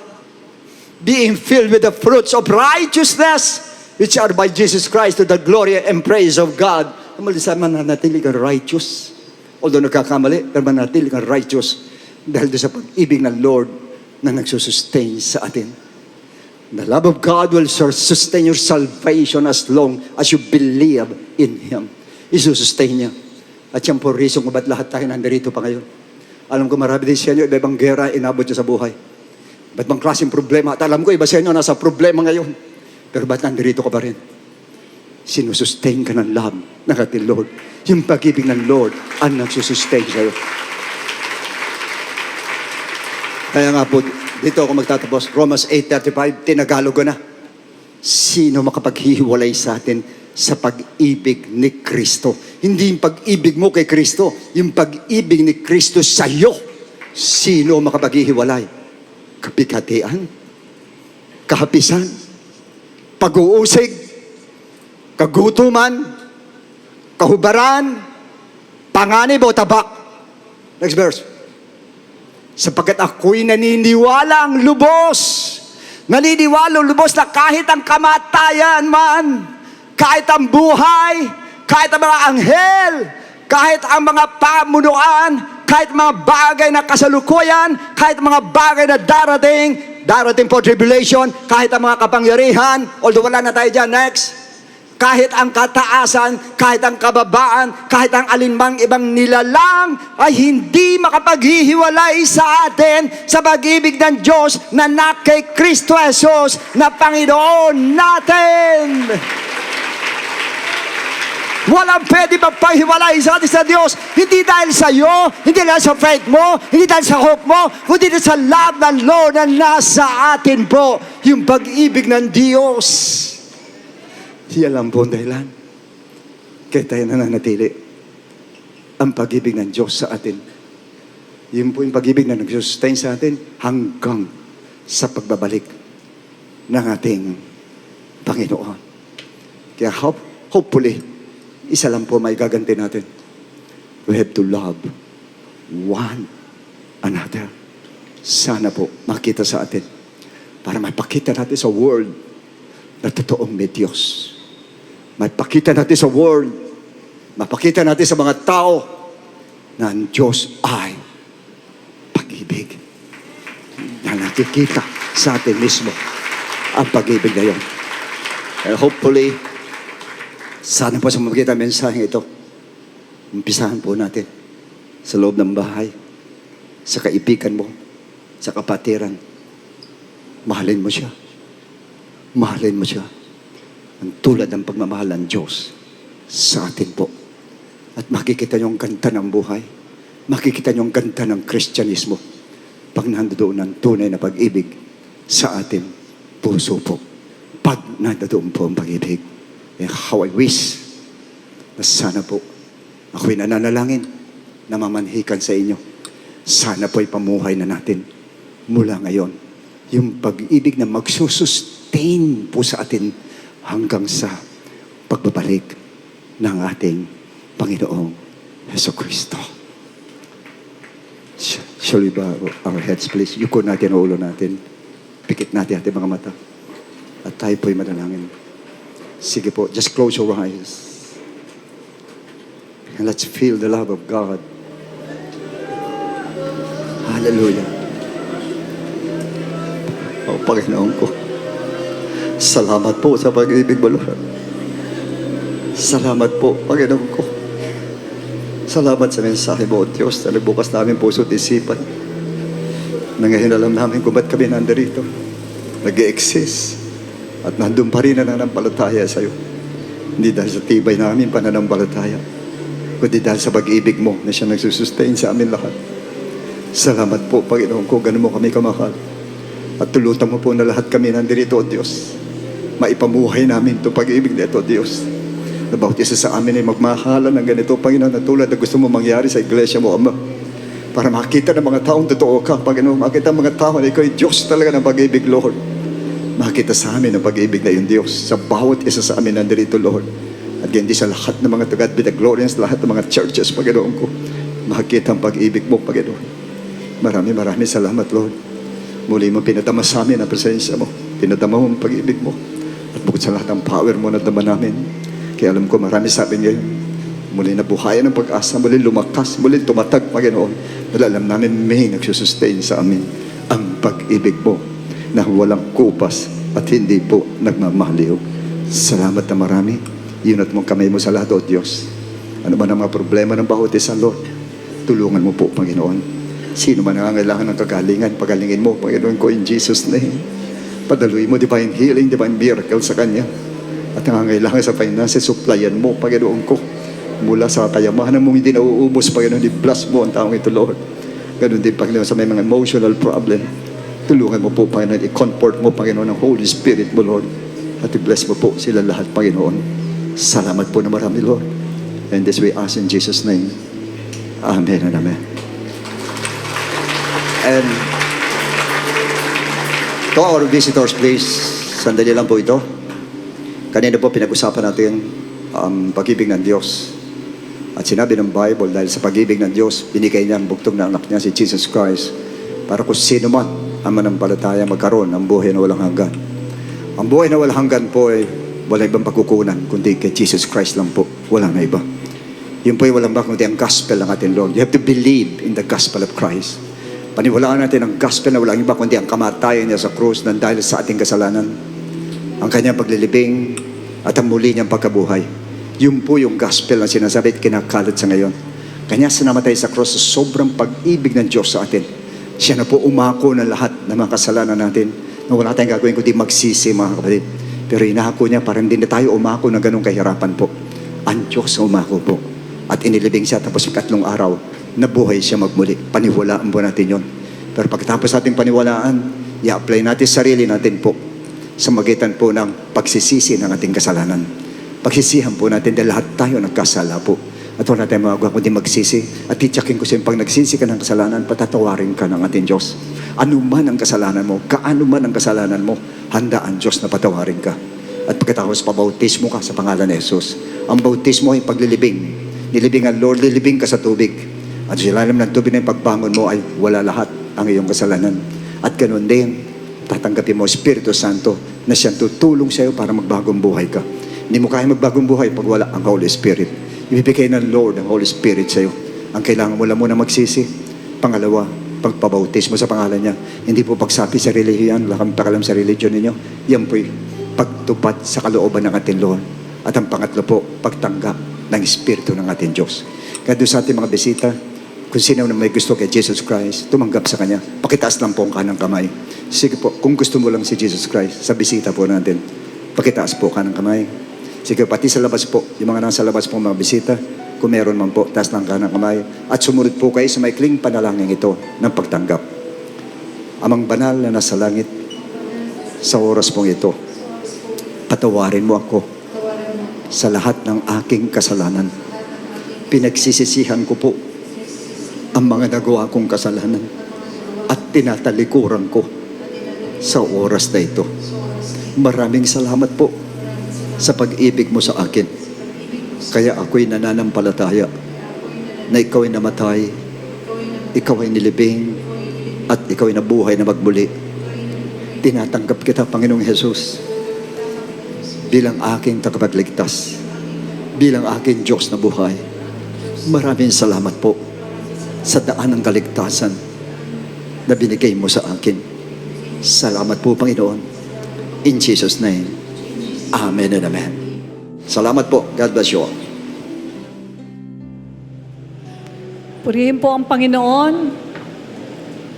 being filled with the fruits of righteousness, which are by Jesus Christ to the glory and praise of God. Malisa, mananatili kang righteous. Although nagkakamali, pero mananatili kang righteous. Dahil doon sa pag-ibig ng Lord na nagsusustain sa atin. The love of God will sustain your salvation as long as you believe in Him. Isusustain niya. At yan po reason kung ba't lahat tayo nandito pa ngayon. Alam ko marami din sa inyo, iba-ibang gera inabot niya sa buhay. Ba't bang klaseng problema? At alam ko iba sa inyo nasa problema ngayon. Pero ba't nandito ka pa rin? Sinusustain ka ng love ng ating Lord. Yung pag-ibig ng Lord ang nagsusustain sa'yo. Kaya nga po, dito ako magtatapos. Romans 8:35, tinagalog ko na. Sino makapaghihiwalay sa atin sa pag-ibig ni Kristo? Hindi yung pag-ibig mo kay Kristo, yung pag-ibig ni Kristo sa iyo. Sino makapaghihiwalay? Kapighatian, kahapisan, pag-uusig, kagutuman, kahubaran, Panganib o tabak? Next verse. Sapagkat ako'y naniniwala ang lubos. Naniniwala ang lubos na kahit ang kamatayan man, kahit ang buhay, kahit ang mga anghel, kahit ang mga pamunuan, kahit mga bagay na kasalukuyan, kahit mga bagay na darating po tribulation, kahit ang mga kapangyarihan, although wala na tayo dyan, next. Kahit ang kataasan, kahit ang kababaan, kahit ang alinmang ibang nilalang ay hindi makapaghihiwalay sa atin sa pag-ibig ng Diyos na kay Kristo Jesus na Panginoon natin. Walang pwede magpahiwalay sa atin sa Diyos. Hindi dahil sa iyo, hindi dahil sa faith mo, hindi dahil sa hope mo, kundi dahil sa love ng Lord na nasa atin po. Yung pag-ibig ng Diyos. Yan lang po ang dahilan. Kaya tayo nananatili. Ang pag-ibig ng Diyos sa atin. Yun po yung pag-ibig na nag-sustain sa atin hanggang sa pagbabalik ng ating Panginoon. Kaya hopefully, isa lang po may gaganti natin. We have to love one another. Sana po makita sa atin para mapakita natin sa world na totoong may Diyos. Mapakita natin sa world, mapakita natin sa mga tao na ang Diyos ay pag-ibig. Na nakikita sa atin mismo ang pag-ibig na yun. And hopefully, sana po sa makikita ang mensaheng ito, umpisahan po natin sa loob ng bahay, sa kaibigan mo, sa kapatiran. Mahalin mo siya. Mahalin mo siya. Ang tulad ng pagmamahal ng Diyos sa atin po. At makikita niyo ang ganda ng buhay. Makikita niyo ang ganda ng Kristyanismo pag nandoon ang tunay na pag-ibig sa ating puso po. Pag nandoon po ang pag-ibig. And how I wish na sana po ako'y nananalangin na mamanhikan sa inyo. Sana po ay pamuhay na natin mula ngayon. Yung pag-ibig na magsusustain po sa atin hanggang sa pagbabalik ng ating Panginoong Jesucristo. Shall we bow our heads, please? Yuko natin ang ulo natin. Pikit natin ating mga mata. At tayo po'y manalangin. Sige po, just close your eyes. And let's feel the love of God. Hallelujah. O Panginoon ko, salamat po sa pag-ibig mo, Lord. Salamat po, Panginoon ko. Salamat sa mensahe mo, Diyos, na nagbukas namin puso at isipan. Na ngayon alam namin kung ba't kami nandarito. Nag-i-exist. At nandun pa rin na nananampalataya sa iyo. Hindi dahil sa tibay namin pananampalataya, kundi dahil sa pag-ibig mo na siya nagsusustain sa amin lahat. Salamat po, Panginoon ko, ganun mo kami kamahal. At tulutan mo po na lahat kami nandirito, O Diyos. Maipamuhay namin itong pag-ibig na ito, Diyos. Na bawat isa sa amin ay magmahalan ng ganito, Panginoon, na tulad na gusto mo mangyari sa iglesia mo, Ama. Para makita ng mga taong totoo ka, Panginoon. Makita ng mga tao na ikaw ay Diyos talaga ng pag-ibig, Lord. Makita sa amin ang pag-ibig na yun, Diyos. Sa bawat isa sa amin nandirito, Lord. At hindi sa lahat ng mga to God be the glory, sa lahat ng mga churches, Panginoon ko. Makita ang pag-ibig mo, Panginoon. Maraming salamat, Lord. Muli mo pinadama sa amin ang presensya mo. Pinadama mo ang pag-ibig mo. At bukod sa lahat ng power mo na dama namin. Kaya alam ko marami sa amin ngayon. Muli nabuhayan ng pag-asa. Muli lumakas. Muli tumatag, Panginoon. Dahil alam namin may nagsusustain sa amin ang pag-ibig mo na walang kupas at hindi po nagmamaliw. Salamat na marami. Yunat mong kamay mo sa lahat, O Diyos. Ano man ang mga problema ng bawat isa, Lord, tulungan mo po, Panginoon. Sino man nangangailangan ng kagalingan, pagalingin mo, Panginoon ko, in Jesus' name. Padaluin mo divine healing, divine miracle sa Kanya. At nangangailangan sa finances, supplyan mo, Panginoon ko. Mula sa kayamanan mong hindi nauubos, Panginoon, i-bless mo ang taong ito, Lord. Ganun din, Panginoon, sa may mga emotional problem. Tulungan mo po, Panginoon, i-comfort mo, Panginoon, ng Holy Spirit mo, Lord. At i-bless mo po sila lahat, Panginoon. Salamat po na marami, Lord. And this we ask in Jesus' name. Amen and amen. And to our visitors, please, sandali lang po ito. Kanina po pinag-usapan natin ang pag-ibig ng Diyos. At sinabi ng Bible, dahil sa pag-ibig ng Diyos, binigay niya ang bugtong na anak niya, si Jesus Christ, para kung sino man ang manampalataya magkaroon ng buhay na walang hanggan. Ang buhay na walang hanggan po ay wala ibang pagkukunan, kundi kay Jesus Christ lang po. Wala na iba. Yun po ay walang ba kundi ang gospel ng ating Lord. You have to believe in the gospel of Christ. Paniwalaan natin ang gospel na walang iba kundi ang kamatayan niya sa krus nang dahil sa ating kasalanan, ang kanyang paglilibing at ang muli niyang pagkabuhay. Yun po yung gospel na sinasabi at kinakalat sa ngayon. Kanya sinamatay sa krus sa sobrang pag-ibig ng Diyos sa atin. Siya na po umako ng lahat ng mga kasalanan natin na wala tayong gagawin kundi magsisi, mga kapatid. Pero inako niya para hindi na tayo umako ng ganong kahirapan po. Ang Diyos umako po. At inilibing siya tapos 3 araw, nabuhay siya magmuli. Paniwalaan po natin yon. Pero pagkatapos natin paniwalaan, i-apply natin sarili natin po sa magitan po ng pagsisisi ng ating kasalanan. Pagsisihan po natin dahil lahat tayo nagkasala po. At wala tayong magagawa kundi magsisi. At titsakin ko sa'yo, pag nagsisi ka ng kasalanan, patatawarin ka ng ating Diyos. Ano man ang kasalanan mo, kaano man ang kasalanan mo, handa ang Diyos na patawarin ka. At pagkatapos pabautismo ka sa pangalan ni Jesus. Ang bautismo ay paglilibing. Nilibing ang Lord, lilibing ka sa tubig. At sa ilalim ng tubig na yung pagbangon mo ay wala lahat ang iyong kasalanan. At ganun din, tatanggapin mo Espiritu Santo na siyang tutulong sa iyo para magbagong buhay ka. Hindi mo kaya magbagong buhay pag wala ang Holy Spirit. Ibibigay ng Lord ang Holy Spirit sa iyo. Ang kailangan mo lang muna magsisi. Pangalawa, pagpabautismo sa pangalan niya. Hindi po pagsabi sa relihiyon, wala kang pakalam sa religion ninyo. Yan po'y pagtupad sa kalooban ng ating Lord. At ang pangatlo po, pagtanggap ng Espiritu ng ating Diyos. Kaya doon sa ating mga bisita, kung sino na may gusto kay Jesus Christ, tumanggap sa Kanya. Pakitaas lang po ang kanang kamay. Sige po, kung gusto mo lang si Jesus Christ, sa bisita po natin, pakitaas po kanang kamay. Sige, pati sa labas po, yung mga nasa labas po mga bisita, kung meron man po, taas lang kanang kamay. At sumunod po kayo sa maikling panalangin ito ng pagtanggap. Amang banal na nasa langit, sa oras pong ito, patawarin mo ako sa lahat ng aking kasalanan. Pinagsisisihan ko po ang mga nagawa kong kasalanan at tinatalikuran ko sa oras na ito. Maraming salamat po sa pag-ibig mo sa akin. Kaya ako'y nananampalataya na ikaw ay namatay, ikaw ay nilibing, at ikaw ay nabuhay na magmuli. Tinatanggap kita, Panginoong Jesus, bilang aking tagapagligtas, bilang aking Diyos na buhay. Maraming salamat po sa daan ng kaligtasan na binigay mo sa akin. Salamat po, Panginoon. In Jesus' name, Amen and Amen. Salamat po. God bless you all. Purihin po ang Panginoon.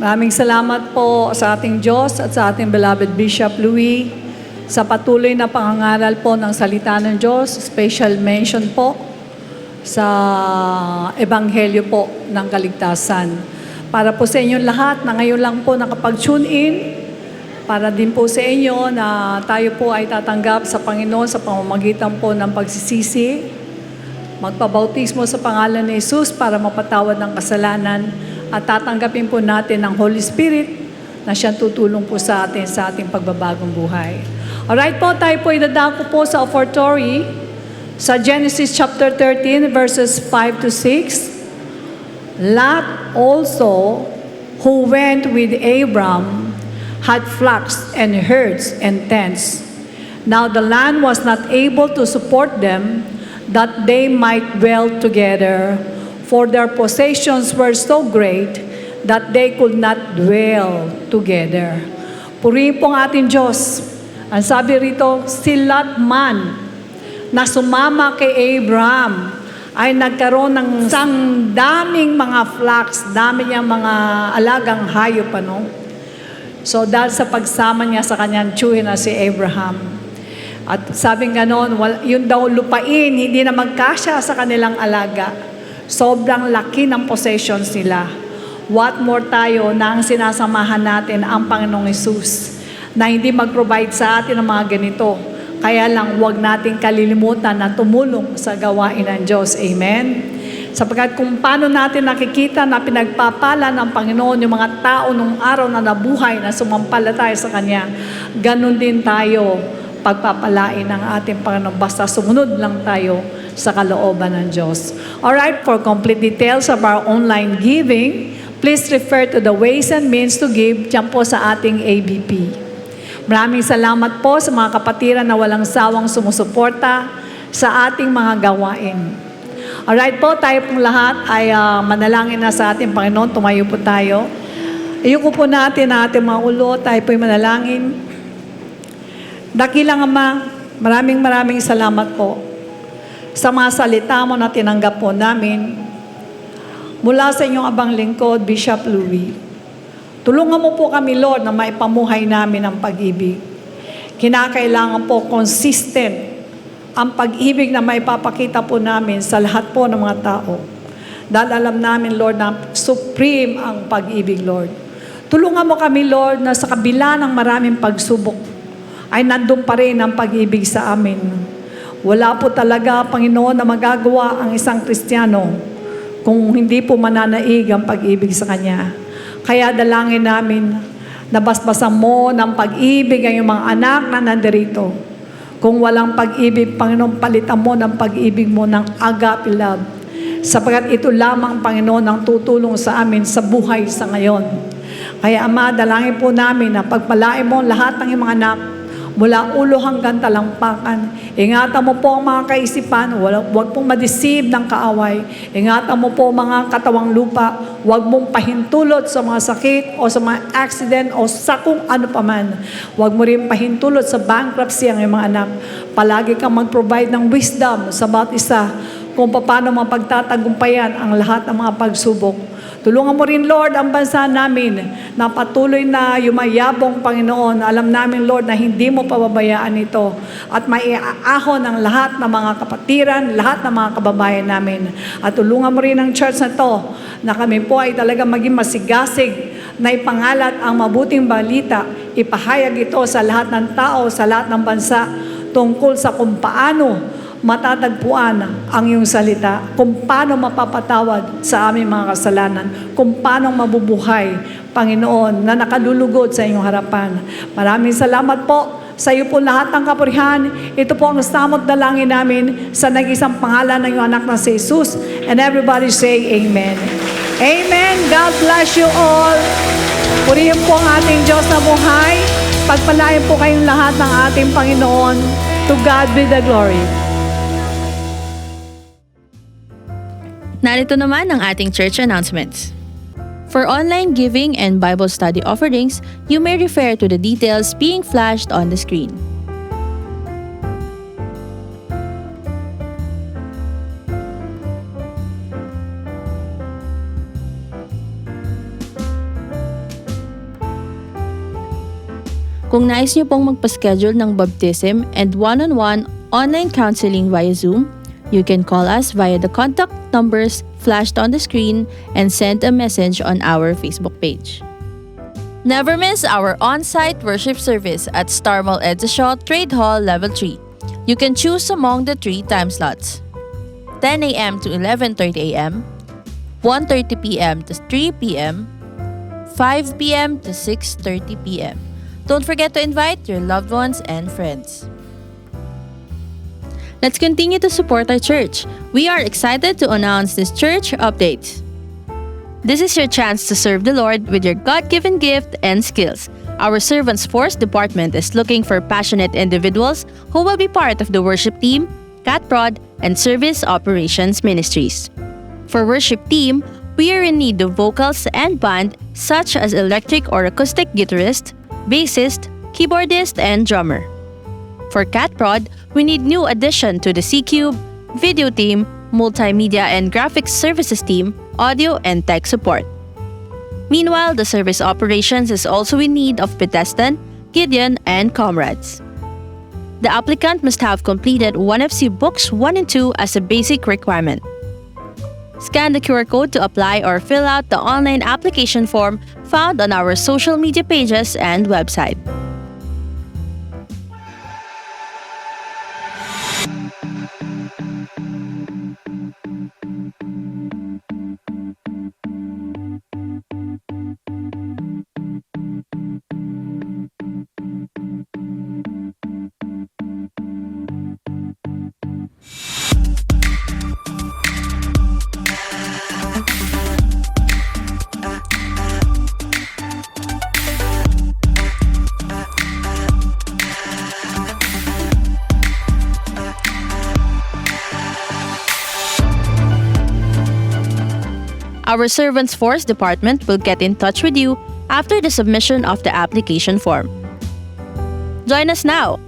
Maraming salamat po sa ating Diyos at sa ating beloved Bishop Louie sa patuloy na pangangaral po ng salita ng Diyos. Special mention po sa Ebanghelyo po ng Kaligtasan. Para po sa inyong lahat na ngayon lang po nakapag-tune in, para din po sa inyo na tayo po ay tatanggap sa Panginoon sa pamamagitan po ng pagsisisi, magpabautismo sa pangalan ni Jesus para mapatawad ng kasalanan at tatanggapin po natin ang Holy Spirit na siyang tutulong po sa atin sa ating pagbabagong buhay. Alright po, tayo po idadako po sa offertory sa Genesis chapter 13 verses 5 to 6. Lot also, who went with Abram, had flocks and herds and tents. Now the land was not able to support them, that they might dwell together, for their possessions were so great that they could not dwell together. Purihin po ang ating Diyos. Ang sabi rito, si Lot man na sumama kay Abram ay nagkaroon ng isang daming mga flocks, dami niyang mga alagang hayop, ano? So dahil sa pagsama niya sa kanyang tiyuhin na si Abraham. At sabing ganon, yun daw lupain, hindi na magkasya sa kanilang alaga. Sobrang laki ng possessions nila. What more tayo na ang sinasamahan natin ang Panginoong Hesus na hindi mag-provide sa atin ng mga ganito. Kaya lang huwag natin kalilimutan na tumulong sa gawain ng Diyos. Amen? Sapagkat kung paano natin nakikita na pinagpapala ng Panginoon yung mga tao nung araw na nabuhay na sumampalataya sa Kanya, ganun din tayo pagpapalain ng ating Panginoon. Basta sumunod lang tayo sa kalooban ng Diyos. Alright, for complete details of our online giving, please refer to the ways and means to give dyan po sa ating ABP. Maraming salamat po sa mga kapatiran na walang sawang sumusuporta sa ating mga gawain. Alright po, tayo pong lahat ay manalangin na sa ating Panginoon. Tumayo po tayo. Iyuko po natin ang ating mga ulo. Tayo po'y manalangin. Dakilang Ama, maraming salamat po sa mga salita mo na tinanggap po namin mula sa inyong abang lingkod, Bishop Louie. Tulungan mo po kami, Lord, na maipamuhay namin ang pag-ibig. Kinakailangan po consistent ang pag-ibig na maipapakita po namin sa lahat po ng mga tao. Dahil alam namin, Lord, na supreme ang pag-ibig, Lord. Tulungan mo kami, Lord, na sa kabila ng maraming pagsubok, ay nandun pa rin ang pag-ibig sa amin. Wala po talaga, Panginoon, na magagawa ang isang Kristiyano kung hindi po mananaig ang pag-ibig sa Kanya. Kaya dalangin namin, nabasbasan mo ng pag-ibig ang iyong mga anak na nandirito. Kung walang pag-ibig, Panginoon, palitan mo ng pag-ibig mo ng agape love. Sapagkat ito lamang, Panginoon, ang tutulong sa amin sa buhay sa ngayon. Kaya, Ama, dalangin po namin na pagpalain mo lahat ng iyong mga anak mula ulo hanggang talampakan. Ingatan mo po ang mga kaisipan, huwag pong ma-deceive ng kaaway. Ingatan mo po mga katawang lupa, huwag mong pahintulot sa mga sakit o sa mga accident o sa kung ano paman. Huwag mo rin pahintulot sa bankruptcy ang iyong mga anak. Palagi kang mag-provide ng wisdom sa bawat isa kung paano mapagtatagumpayan ang lahat ng mga pagsubok. Tulungan mo rin, Lord, ang bansa namin na patuloy na yumayabong, Panginoon. Alam namin, Lord, na hindi mo pababayaan ito at maiaahon ang lahat ng mga kapatiran, lahat ng mga kababayan namin. At tulungan mo rin ang church na to na kami po ay talaga maging masigasig na ipangalat ang mabuting balita, ipahayag ito sa lahat ng tao, sa lahat ng bansa tungkol sa kung paano matatagpuan ang iyong salita, kung paano mapapatawad sa aming mga kasalanan, kung paano mabubuhay, Panginoon, na nakalulugod sa inyong harapan. Maraming salamat po sa iyo po lahat ng kapurihan. Ito po ang samot dalangin namin sa nag-isang pangalan ng iyong anak na si Jesus. And everybody say Amen. Amen. God bless you all. Purihin po ang ating Diyos na buhay. Pagpalain po kayong lahat ng ating Panginoon. To God be the glory. Narito naman ang ating church announcements. For online giving and Bible study offerings, you may refer to the details being flashed on the screen. Kung nais niyo pong magpa-schedule ng baptism and one-on-one online counseling via Zoom, you can call us via the contact numbers flashed on the screen and send a message on our Facebook page. Never miss our on-site worship service at Star Mall Edishaw Trade Hall Level 3. You can choose among the 3 time slots: 10 a.m. to 11:30 a.m., 1:30 p.m. to 3 p.m., 5 p.m. to 6:30 p.m. Don't forget to invite your loved ones and friends. Let's continue to support our church. We are excited to announce this church update. This is your chance to serve the Lord with your God-given gift and skills. Our Servants Force department is looking for passionate individuals who will be part of the worship team, CatProd, and Service Operations Ministries. For worship team, we are in need of vocals and band such as electric or acoustic guitarist, bassist, keyboardist, and drummer. For CatProd, we need new addition to the C-Cube, video team, multimedia and graphics services team, audio and tech support. Meanwhile, the service operations is also in need of Bethesdan, Gideon, and comrades. The applicant must have completed 1FC Books 1 and 2 as a basic requirement. Scan the QR code to apply or fill out the online application form found on our social media pages and website. Our Servants Force department will get in touch with you after the submission of the application form. Join us now!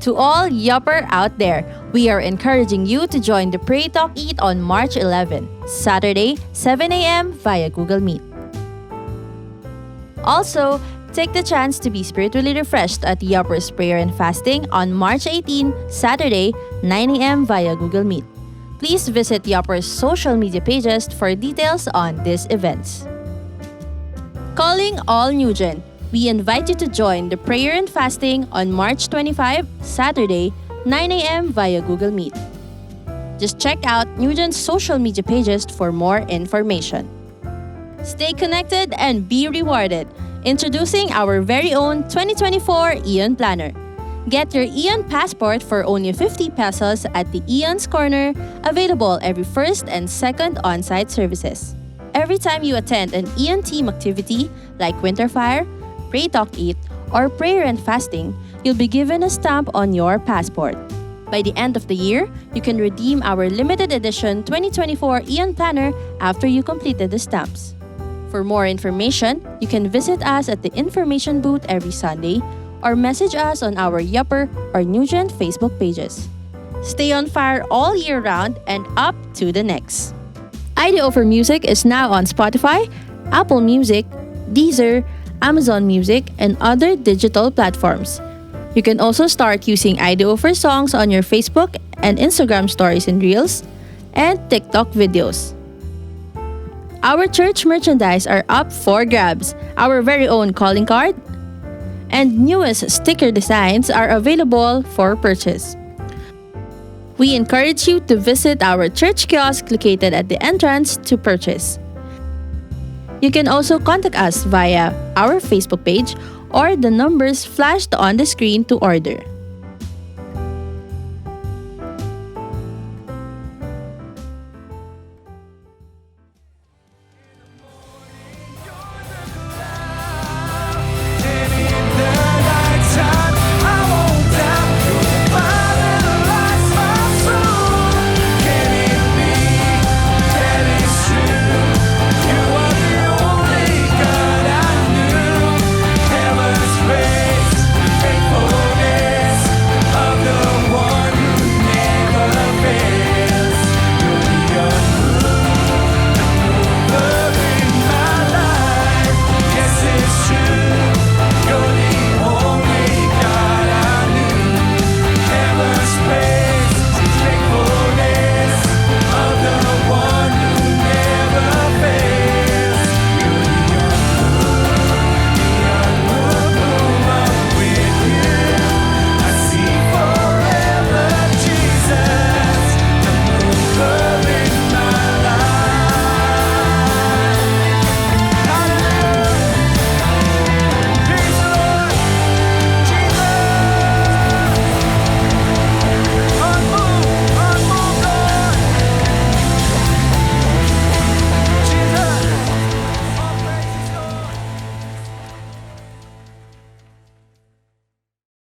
To all Yupper out there, we are encouraging you to join the Pray Talk Eat on March 11, Saturday, 7 a.m. via Google Meet. Also, take the chance to be spiritually refreshed at Yupper's Prayer and Fasting on March 18, Saturday, 9 a.m. via Google Meet. Please visit Yupper's social media pages for details on these events. Calling all Nugent, we invite you to join the Prayer and Fasting on March 25, Saturday, 9 a.m. via Google Meet. Just check out Nugent's social media pages for more information. Stay connected and be rewarded. Introducing our very own 2024 Eon Planner. Get your Eon Passport for only 50 pesos at the Eon's Corner, available every first and second on-site services. Every time you attend an Eon team activity like Winterfire, Pray Talk Eat, or Prayer and Fasting, you'll be given a stamp on your passport. By the end of the year, you can redeem our limited edition 2024 Eon Planner after you completed the stamps. For more information, you can visit us at the information booth every Sunday or message us on our Yupper or Nugent Facebook pages. Stay on fire all year round and up to the next. IDO for Music is now on Spotify, Apple Music, Deezer, Amazon Music, and other digital platforms. You can also start using IDO for songs on your Facebook and Instagram stories and Reels, and TikTok videos. Our church merchandise are up for grabs. Our very own calling card and newest sticker designs are available for purchase. We encourage you to visit our church kiosk located at the entrance to purchase. You can also contact us via our Facebook page or the numbers flashed on the screen to order.